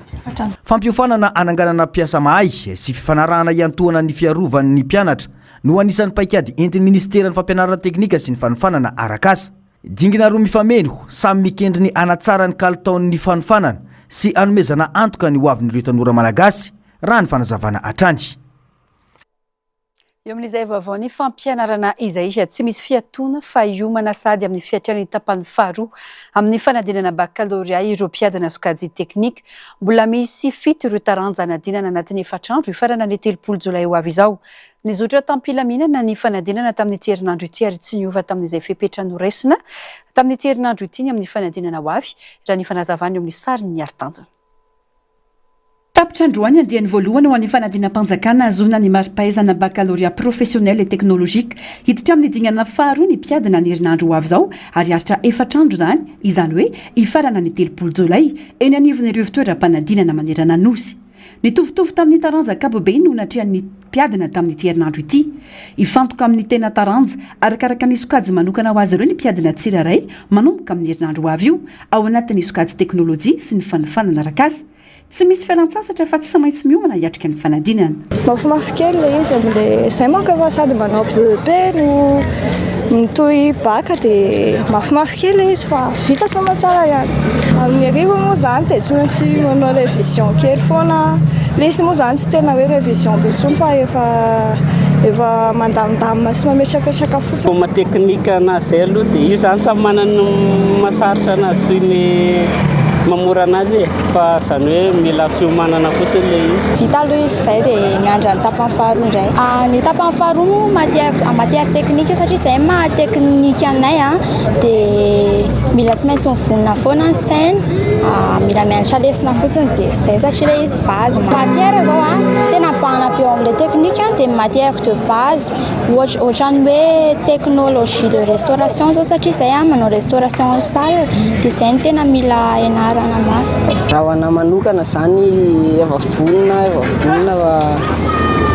Fampiofanana ananganana mpiasa mahay sy fifanarahana iantohana ny fiarovan'ny mpianatra no anisan'ny paikady entin'ny ministeran'ny fampianarana teknika sy ny fanofanana arakasa. Dingina roa mifameno samy mikendry ny anatsara ny kalitaon'ny fanofanana sy anomezana antoka ny hoavin'ireo tanora malagasy raha ny fanazavana atrany. Eo amin'izay vaovao ny fampianarana izay tsy misy fiatoana fa hiomana sady amin'ny fiatrany tapany faharoa amin'ny fanadinana baccalauréat ireo mpiadana sokajy teknika. Mbola misy 7 ireo taranja nadinana anatin'ny efatrandro ifarana ny 3 Jolay ho avy izao. Nizotra tampilaminana ny fanadinana tamin'ity herinandro ity ary tsy niova tamin'izay fepetra noraisina tamin'ity herinandro ity ny amin'ny fanadinana ho avy raha ny fanazavany eo amin'ny sariny ny artanjona. Tapitra androany andiany voalohany ho an'ny fanadinam-panjakana azona ny mari-pahaizana baccalauréat professionnel et technologique hiditra amin'ny dingana faharoa ny mpiadana ny herinandro ho avy izao ary aritra efatrandro zany izany hoe ifarana ny 3 Jolay eny anivon'ireo fitoeram-panadinana manerana nosy. Nitovitovy tamin'ny taranja kapobe no natrehan'ny mpiadana tamin'ity herinandro ity. Ifantoka amin'ny tena taranja arakaraka ny sokajy manokana ho azy ireo ny mpiadana tsirairay manomboka amin'ny herinandro ho avy io ao anatin'ny sokajy teknôlôjia sy ny fanofanana arakasa. Tsy misy fialan-tsasatra fa tsy maintsy miomana hiatrika ny fanadinana. Mafimafy kely le izy amin'le zay manko fa sady manao BEP no mitohy baka dia mafimafy kely izy fa vita sama tsara ihany. Amin'ny arivo moa zany dia tsy maintsy manao révision kely foana. Le izy moa zany tsy tena hoe révision be intsony fa efa mandamindamina sy mametrapetraka fotsiny. Fomba teknika anazy aloha dia io zany samy manana masarotra anazy sy ny mamora anazy fa zany hoe mila fiomanana fotsiny le izy. Vita aloha izy zay dia miandra ny tapany faharoa indray. Ny tapany faharoa matière teknika satria zay maha teknika anay dia mila tsy maintsy mivonona foana ny saina, mila mianatra lesona fotsiny dia zay satria le izy base. Matière zao tena mpanampy eo amin'ilay teknika dia matière de base ohatran'ny hoe technologie de restauration zao satria zay manao restauration salle dia zay ny tena mila enarana maso. Raha ho ana manokana zany efa vonona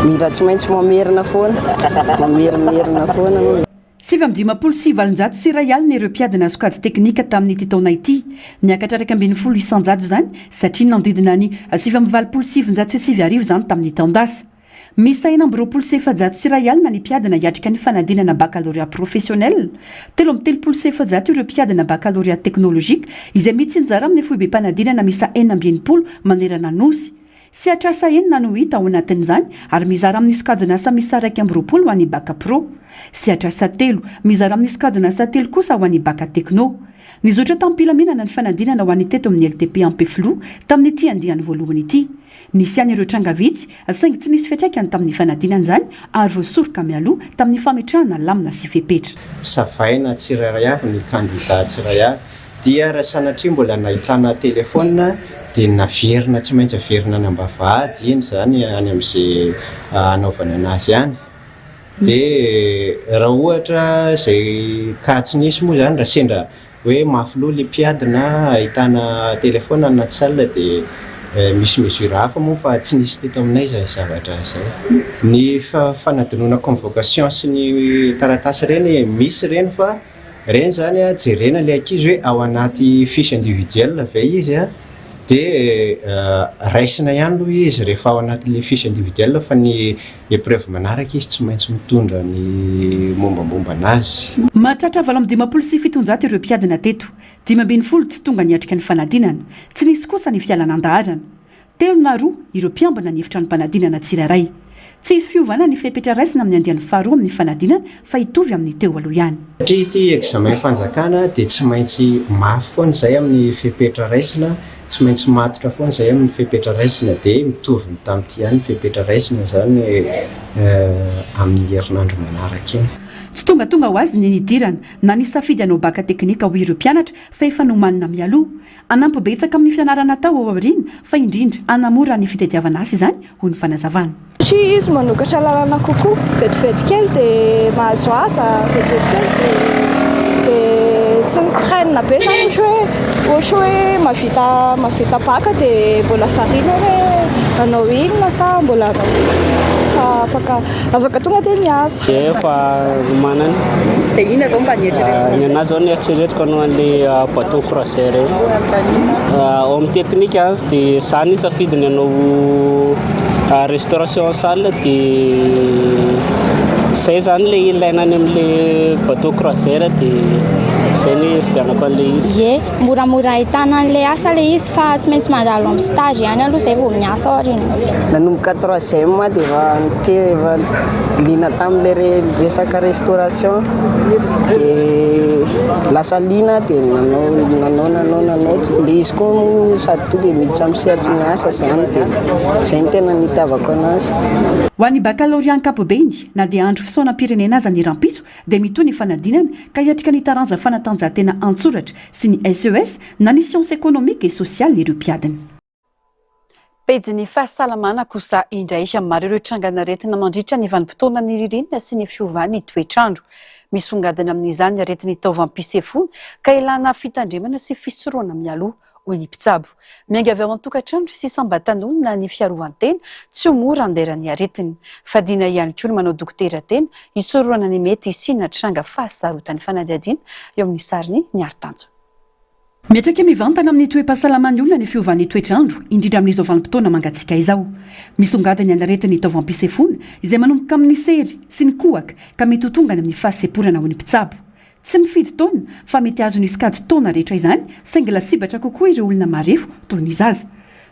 mila tsy maintsy mamerina foana foana. 7,7 sy iray alina ireo mpiadana sokajy teknika tamin'ity taona ity. Niakatra 12 isan-jato zany satria nanodidina ny 7,7 zany tamin'ny taondasa. Misy 9,7 sy iray alina ny mpiadana hiatrika ny fanadinana baccalauréat professionnel, 13,7 ireo mpiadana baccalauréat technologique izay mitsinjara amin'ny foibe mpanadinana misa 9 manerana nosy. Sy atrasa enina no hita ao anatin'izany ary mizara amin'ny sokajina asa misy 9 ho an'ny baka pro. Sy atrasa 3 mizara amin'ny sokajina asa 3 kosa ho an'ny baka tekno. Nizotra tampilaminana ny fanadinana ho an'ny teto amin'ny LTP Ampeflo tamin'ity andiany voalohany ity. Nisy any ireo tranga vitsy saingy tsy nisy fiatraikany tamin'ny fanadinana izany ary voasoroka mialoha tamin'ny fametrahana lamina sy fepetra. Savaina tsirairay avy ny kandida tsirairay avy dia raha sanatria mbola nahitana telefona dia naverina tsy maintsy averina any ambavahady iny zany any amin'izay anaovana anazy ihany. Dia raha ohatra izay ka tsy nisy moa zany raha sendra hoe mafilo le mpiadana ahitana telefona anaty salle dia misy mesure hafa moa fa tsy nisy teto aminay zay zavatra zay. Ny fanadinona convocation sy ny taratasy reny misy reny fa reny zany jerena le ankizy hoe ao anaty fiche individuel ve izy dia raisina ihany aloha izy rehefa ao anatin'le fiche individuel fa ny épreuve manaraka izy tsy maintsy mitondra ny mombamomba anazy. Mahatratra 7,7 ireo mpiadana teto, 12 tsy tonga niatrika ny fanadinana, tsy nisy kosa ny fialanandaharana. 3 ireo mpiambina ny efitra ny mpanadinana tsirairay. tsy hisy fiovana ny fepetra raisina amin'ny andian'ny faharoa amin'ny fanadinana fa hitovy amin'ny teo aloha ihany satria ty examen-mpanjakana dia tsy maintsy mafy foana izay amin'ny fepetra raisina tsy maintsy matotra foana izay amin'ny fepetra raisina dia mitovy ny tamin'ity ihany fepetra raisina zany amin'ny herinandro manaraka iny tsy tongatonga ho azy ny nidirana na nisy safidy anao baka teknika ho ireo mpianatra fa efa nomanina mialoha anampibetsaka amin'ny fianarana tao ao aoriana fa indrindra anamora ny fitadiavana asy izany ho ny fanazavana satria izy manokatra lalana kokoa vetivety kely dia mahazo asa vetivety kely dia tsy mitrainina be zany ohatra hoe mavita baka dia mbola farina hoe anao inona sa mbola afaka tonga dia miasa efa manana dia ina zao mba ny anazy zao ny eritreretiko anao an'le bateau croisière ao amin'ny teknika azy dia zany safidiny anao restauration salle dia zay zany le ilaina any amin'le bateau croisière dia zay ny fidianako an'le izy ye moramora ahitana an'le asa le izy fa tsy maintsy mandalo amin'ny stage ihany aloha zay vao miasa aoriana izy nanomboka 3e dia efa lina tamin'le resaka restauration dia lasa lina dia nanao le izy koa sady to dia miditra amin'ny sehatry ny asa zany dia zay ny tena nitiavako anazy ho an'ny baccalauréat ankapobeny na dia andro fisaonam-pirenena aza ny rampiso dia mitoy ny fanadinana ka hiatrika ny taranja fanatanjahantena antsoratra sy ny SES na ny science économique et sociale ireo mpiadiny pejy ny fahasalamana kosa indray maro ireo trangana aretina mandritra ny vanim-potoana ny ririnina sy ny fiovany toetrandro misongadina amin'izany aretin'ny taovam-pisefona ka ilana fitandremana sy fisoroana mialoha hoy ny mpitsabo miainga avy ao an-tokatrano sy sambatan'olona ny fiarovan-tena tsy ho mora anderany aretiny fadina ihany koa no manao dokotera tena hisoroana ny mety isina tranga fahasarotany fanadiadiana eo amin'ny sariny ny aritanjo miatrika mivantana amin'ny toe-pahasalaman'ny olona ny fiovan'ny toetrandro indrindra amin'izao vanim-potoana mangatsiaka izao misongadiny any aretin'ny taovam-pisefona izay manomboka amin'ny sery sy ny kohaka ka mety ho tonga ny amin'ny fahaseporana ho ny mpitsabo tsy mifidy taona fa mety azo nisy kady taona rehetra izany saingy lasibatra kokoa ireo olona marefo toy ny zaza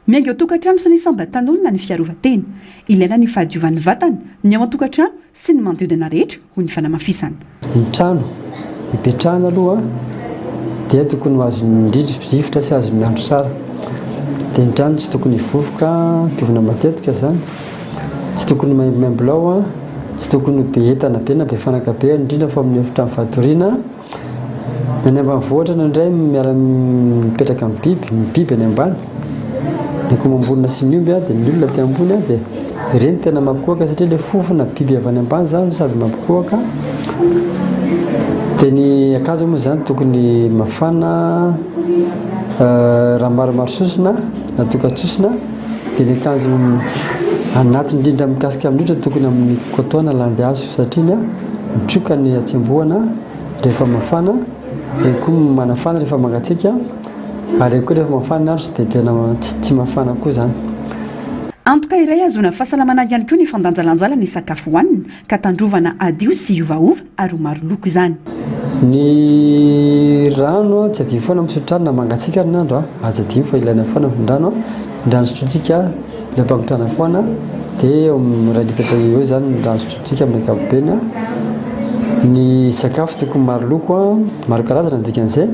miainga ao tokatrano sy ny sambatan'olona ny fiarovan-tena ilaina ny fahadiovan'ny vatana ny ao an-tokatrano sy ny manodidina rehetra ho ny fanamafisana ny trano hipetrahana aloha dia tokony ho azo rivotra sy azo miandro tsara dia ny trano tsy tokony hivovoka diovina matetika zany tsy tokony maimbolao tsy tokony be entana be na be fanaka be indrindra fa amin'ny efitra amin'ny fatoriana ny ambanivohitra indray miara mipetraka amin'ny biby any ambany ny komambonina sy ny omby dia ny olona ty ambony dia ireny tena mampikoaka satria le fofona biby avy any ambany zany sady mampikoaka dia ny akanjo moa zany tokony mafana raha maromaro sosona na tokatsosona dia ny akanjo anaty indrindra mikasika amin'ohatra tokony amin'ny kotona landy azo satria mitroka ny atsembohana rehefa mafana koa manafana rehefa mangatsiaka ary koa rehefa mafana andro dia tena tsy mafana koa zany antoka iray azona fahasalamana ihany koa ny fandanjalanjala ny sakafo hohanina ka tandrovana adio sy iovaova ary ho maro loko izany ny rano tsy adimy foana misotrano na mangatsiaka ny andro aza adimy fa ilaina foana mindrano ny rano sotrotsika le ampangotrana foana dia ray litatra eo zany ny rano sotrotsika amin'ny ankapobeny ny sakafo tokony maro loko maro karazana dikan'izay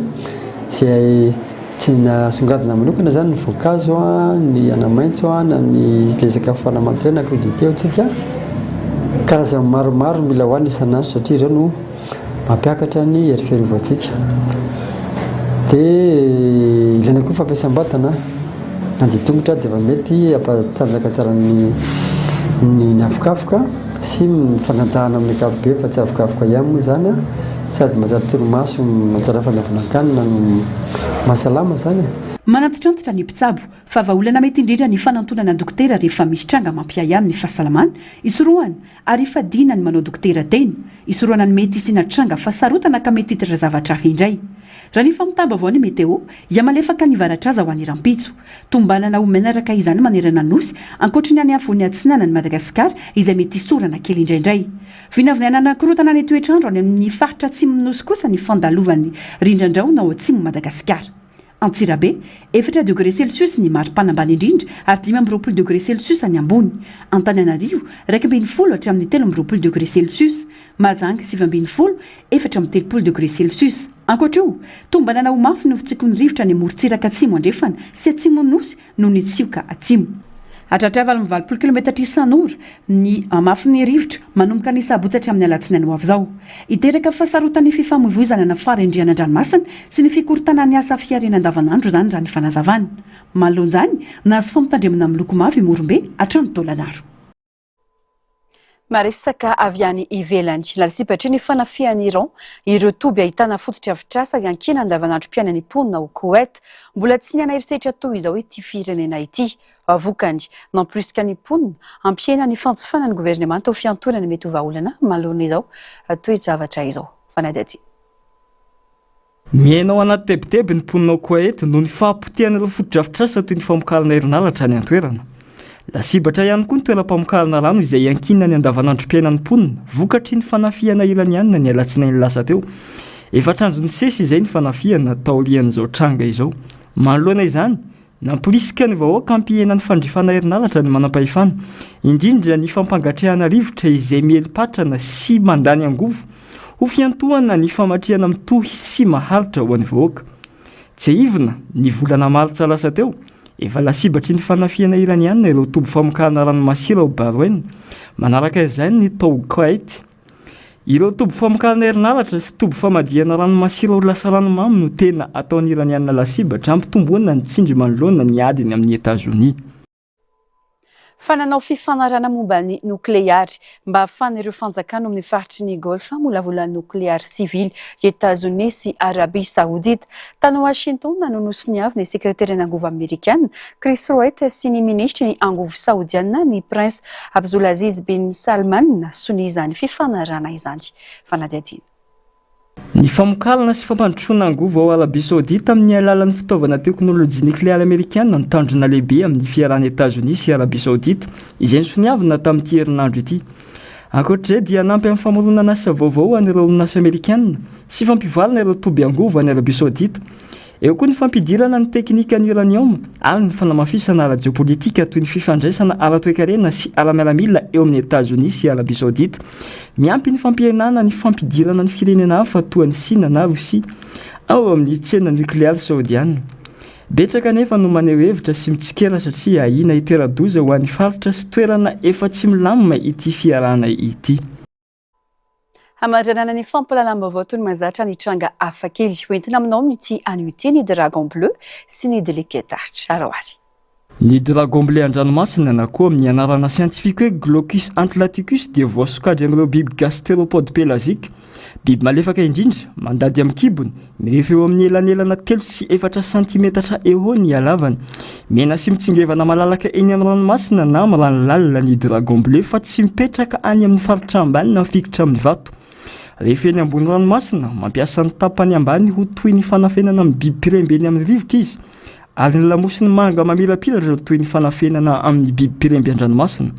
zay tsy nasongadina manokana zany ny voankazo ny anamaintso na ny le sakafo anamantirena akoditeo tsika karazany maromaro mila hoany isan'andro satria ireo no mampiakatra ny herifiarovatsika dia ilaina koa fampiasam-batana na dia tongotra dia efa mety ampatanjaka tsara ny avokafoka sy mifanajahana amin'ny akapobe fa tsy avokafoka ihany moa zany sady matsara toromaso matsara fandavanankanina no mahasalama zany manatitrantitra ny mpitsabo fa vaolana mety indrindra ny fanantonana dokotera rehefa misy tranga mampiay amin'ny fahasalamana isoroana ary ifadina ny manao dokotera teny isoroana ny mety isina tranga fahasarotana ka mety hitatra zavatra hafa indray raha ny famitamba avao ny meteo ia malefaka ny varatra aza ho any rampitso tombanana ho menaraka izany manerana nosy ankoatra ny any afony atsinana ny Madagasikara izay mety isorana kely indraindray vinavinaina anankiroatana ny toetrandro any amin'ny faritra atsimo nosy kosa ny fandalovan'ny rindrandraona ao atsimo Madagasikara Antsirabe 4 degré celsius ny mari-panambany indrindra ary 5 degré celsius ny ambony. Antananarivo 2 hatramin'ny 3 degré celsius. Mahajanga 7 4 degré celsius. Ankoatr'io tombanana ho mafy no fitsikony rivotra ny amorontsiraka atsimo andrefana sy atsimo nosy no ny tsioka atsimo. Hatratrava 20 kilometatra isan'ora ny amafin'ny rivotra manomboka ny sabotsy amin'ny alatsinainy ho avy izao. Iteraka fasarotany fifamoivoizana na farendriana-dranomasina sy ny fikorotana ny asa fiarena andavanandro zany raha ny fanazavana. Manoloan'izany nahazo fampitandremana amin'ny loko mavo Morombe hatrany Taolagnaro. Maresaka avy any ivelany lalsipatry ny fanafian'ny Iran ireo toby ahitana fototra avitrasa iankina andavanandro mpiainany mponina ao Koweït mbola tsy niana eritreritra toy izao hoe ity firenena ity avokany nampirosika ny mponina ampiaina ny fantsifana ny gouvernemanta ho fiantonana mety ho vahaolana manoloana izao toy zavatra izao fanadady. Miaina ao anaty tebiteby ny mponina ao Koweït noho ny fahapotehan'ireo fototra avitrasa toy ny famokarana herinaratra ny an-toerana. Lasibatra ihany koa ny toeram-pamokarana rano izay iankina ny andavanandro mpiainan'ny mponina vokatry ny fanafiana iraniana ny alatsinainy lasa teo. Efatranjony sesy izay ny fanafiana taorian'izao tranga izao. Manoloana izany namporisika ny vahoaka hampihenany fandrifana herinaratra ny manam-pahefana indrindra ny fampangatrehana rivotra izay mielipatrana sy mandany angovo ho fiantohana ny famatriana mitohy sy maharitra ho an'ny vahoaka. Tsy ivona ny volana maritsa lasa teo efa lasibatry ny fanafiana iraniana ireo toby famokarana ranomasira ao Bahrain manaraka izany ny tao Koweït. Ireo toby famokarana herinaratra sy toby famadihana ranomasira ho lasa ranomamy no tena ataon'ny iraniana lasibatra ampitomboana ny tsindry manoloana ny adiny amin'ny États-Unis. Fananao fifanarana momba ny nukleary mba ahafahan'ireo fanjakana amin'ny faritry ny Golfa molavola nukleary civil États-Unis sy Arabie Saoudite. Tany Washington nanonosy ny avy ny sekretary angovo amerikana Chris Wright sy ny ministry ny angovo saoudiana ny prince Abdulaziz bin Salman sonizany fifanarana izany. Fanadadina. Ny famokarana sy fampandrosoana angovo ao Arabie Saoudite amin'ny alalan'ny fitaovana teknôlôjia nukleary amerikana ny tandrona lehibe amin'ny fiarahan'ny États-Unis sy Arabie Saoudite izay nisoniavina tamin'ity herinandro ity. Ankoatr'izay dia nampy amin'ny famoronana asa vaovao an'ireo orinasa amerikana sy fampivalana ireo toby angovo any Arabie Saoudite. Eo koa ny fampidirana ny teknika ny uranium ary ny fanamafisana ara-geopolitika toy ny fifandraisana ara-toekarena sy ara-miaramila eo amin'ny États-Unis sy Arabie Saoudite. Miampy ny fampihenana ny fampidirana ny firenena hafa toa ny Sina na Rosia ao amin'ny tsena nukleary saodiana. Betsaka nefa no maneho hevitra sy mitsikera satria ahina hitera-doza ho an'ny faritra sy toerana efa tsy milamina ity fiarahana ity. Hamadranana ny fampalalam-baovao toy ny mahazatra ny tranga hafakely hoentina aminao mity an'ity ny dragon bleu sy ny délicate arch aroary. Ny dragon bleu an-dranomasina na koa amin'ny anarana sientifika hoe Glaucus antlaticus dia voasokajy amin'ireo biby gastéropode pélagique. Biby malefaka indrindra mandady amin'ny kibony mirehefa eo amin'ny elanelana 3 sy 4 cm eo ny halavany. Mena sy mitsingevana malalaka eny amin'ny ranomasina na amin'ny ranolalina ny dragon bleu fa tsy mipetraka any amin'ny faritra ambany na mifikitra amin'ny vato. Rehefa eny ambony ranomasina mampiasa ny tapany ambany ho toy ny fanafenana amin'ny biby pirembeny amin'ny rivotra izy ary ny lamosiny manga mamirapiratra toy ny fanafenana amin'ny biby piremby an-dranomasina.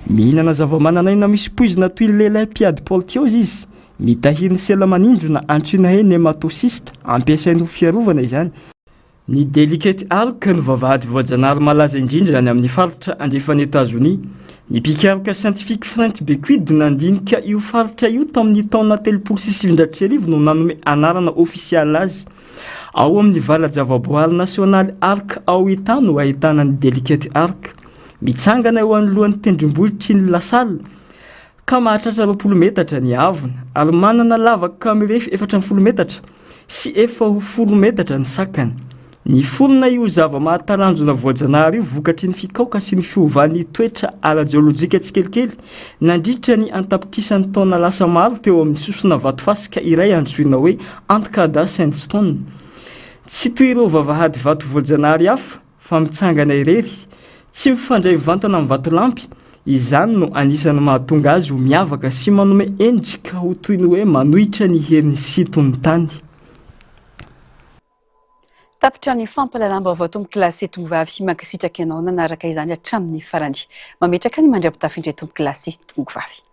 Mihinana zava-mananaina misy poizina toy ny lehilahy mpiady poltiose izy. Mitahiry ny sela manindrona antsoina hoe nématociste ampiasainy ho fiarovana izany. Ny délicate arc no vavahady voajanahary malaza indrindra any amin'ny faritra andrefan'ny États-Unis. Ny mpikaroka scientifique French Bequid nandinika io faritra io tamin'ny taona 360 no nanome anarana ofisialy azy. Ao amin'ny vala-javaboary nasionaly arc Aouita no ahitana ny délicate arc. Mitsangana eo anoloan'ny tendrombohitry ny Lasalle ka mahatratra 20 metatra ny havony ary manana lavaka mirefy 410 metatra sy 410 metatra ny sakany. Ny forona io zava-mahatalanjona voajanahary io vokatry ny fikaoka sy ny fiovan'ny toetra ara-jeolojika tsikelikely nandritra ny antapitrisany taona lasa maro teo amin'ny sosona vatofasika iray antsoina hoe Antkada Sandstone. Tsy toy ireo vavahady vato voajanahary hafa fa mitsangana irery, tsy mifandray mivantana amin'ny vatolampy. Izany no anisany mahatonga azy ho miavaka sy manome endrika ho toy ny hoe manohitra ny herin'ny sitony tany. Tapitra ny fampalalam-baovao tombo kilasy tombovavy mankasitraka ianao nanaraka izany hatramin'ny farany. Mametraka ny mandra-pitafindray tombo kilasy tombovavy.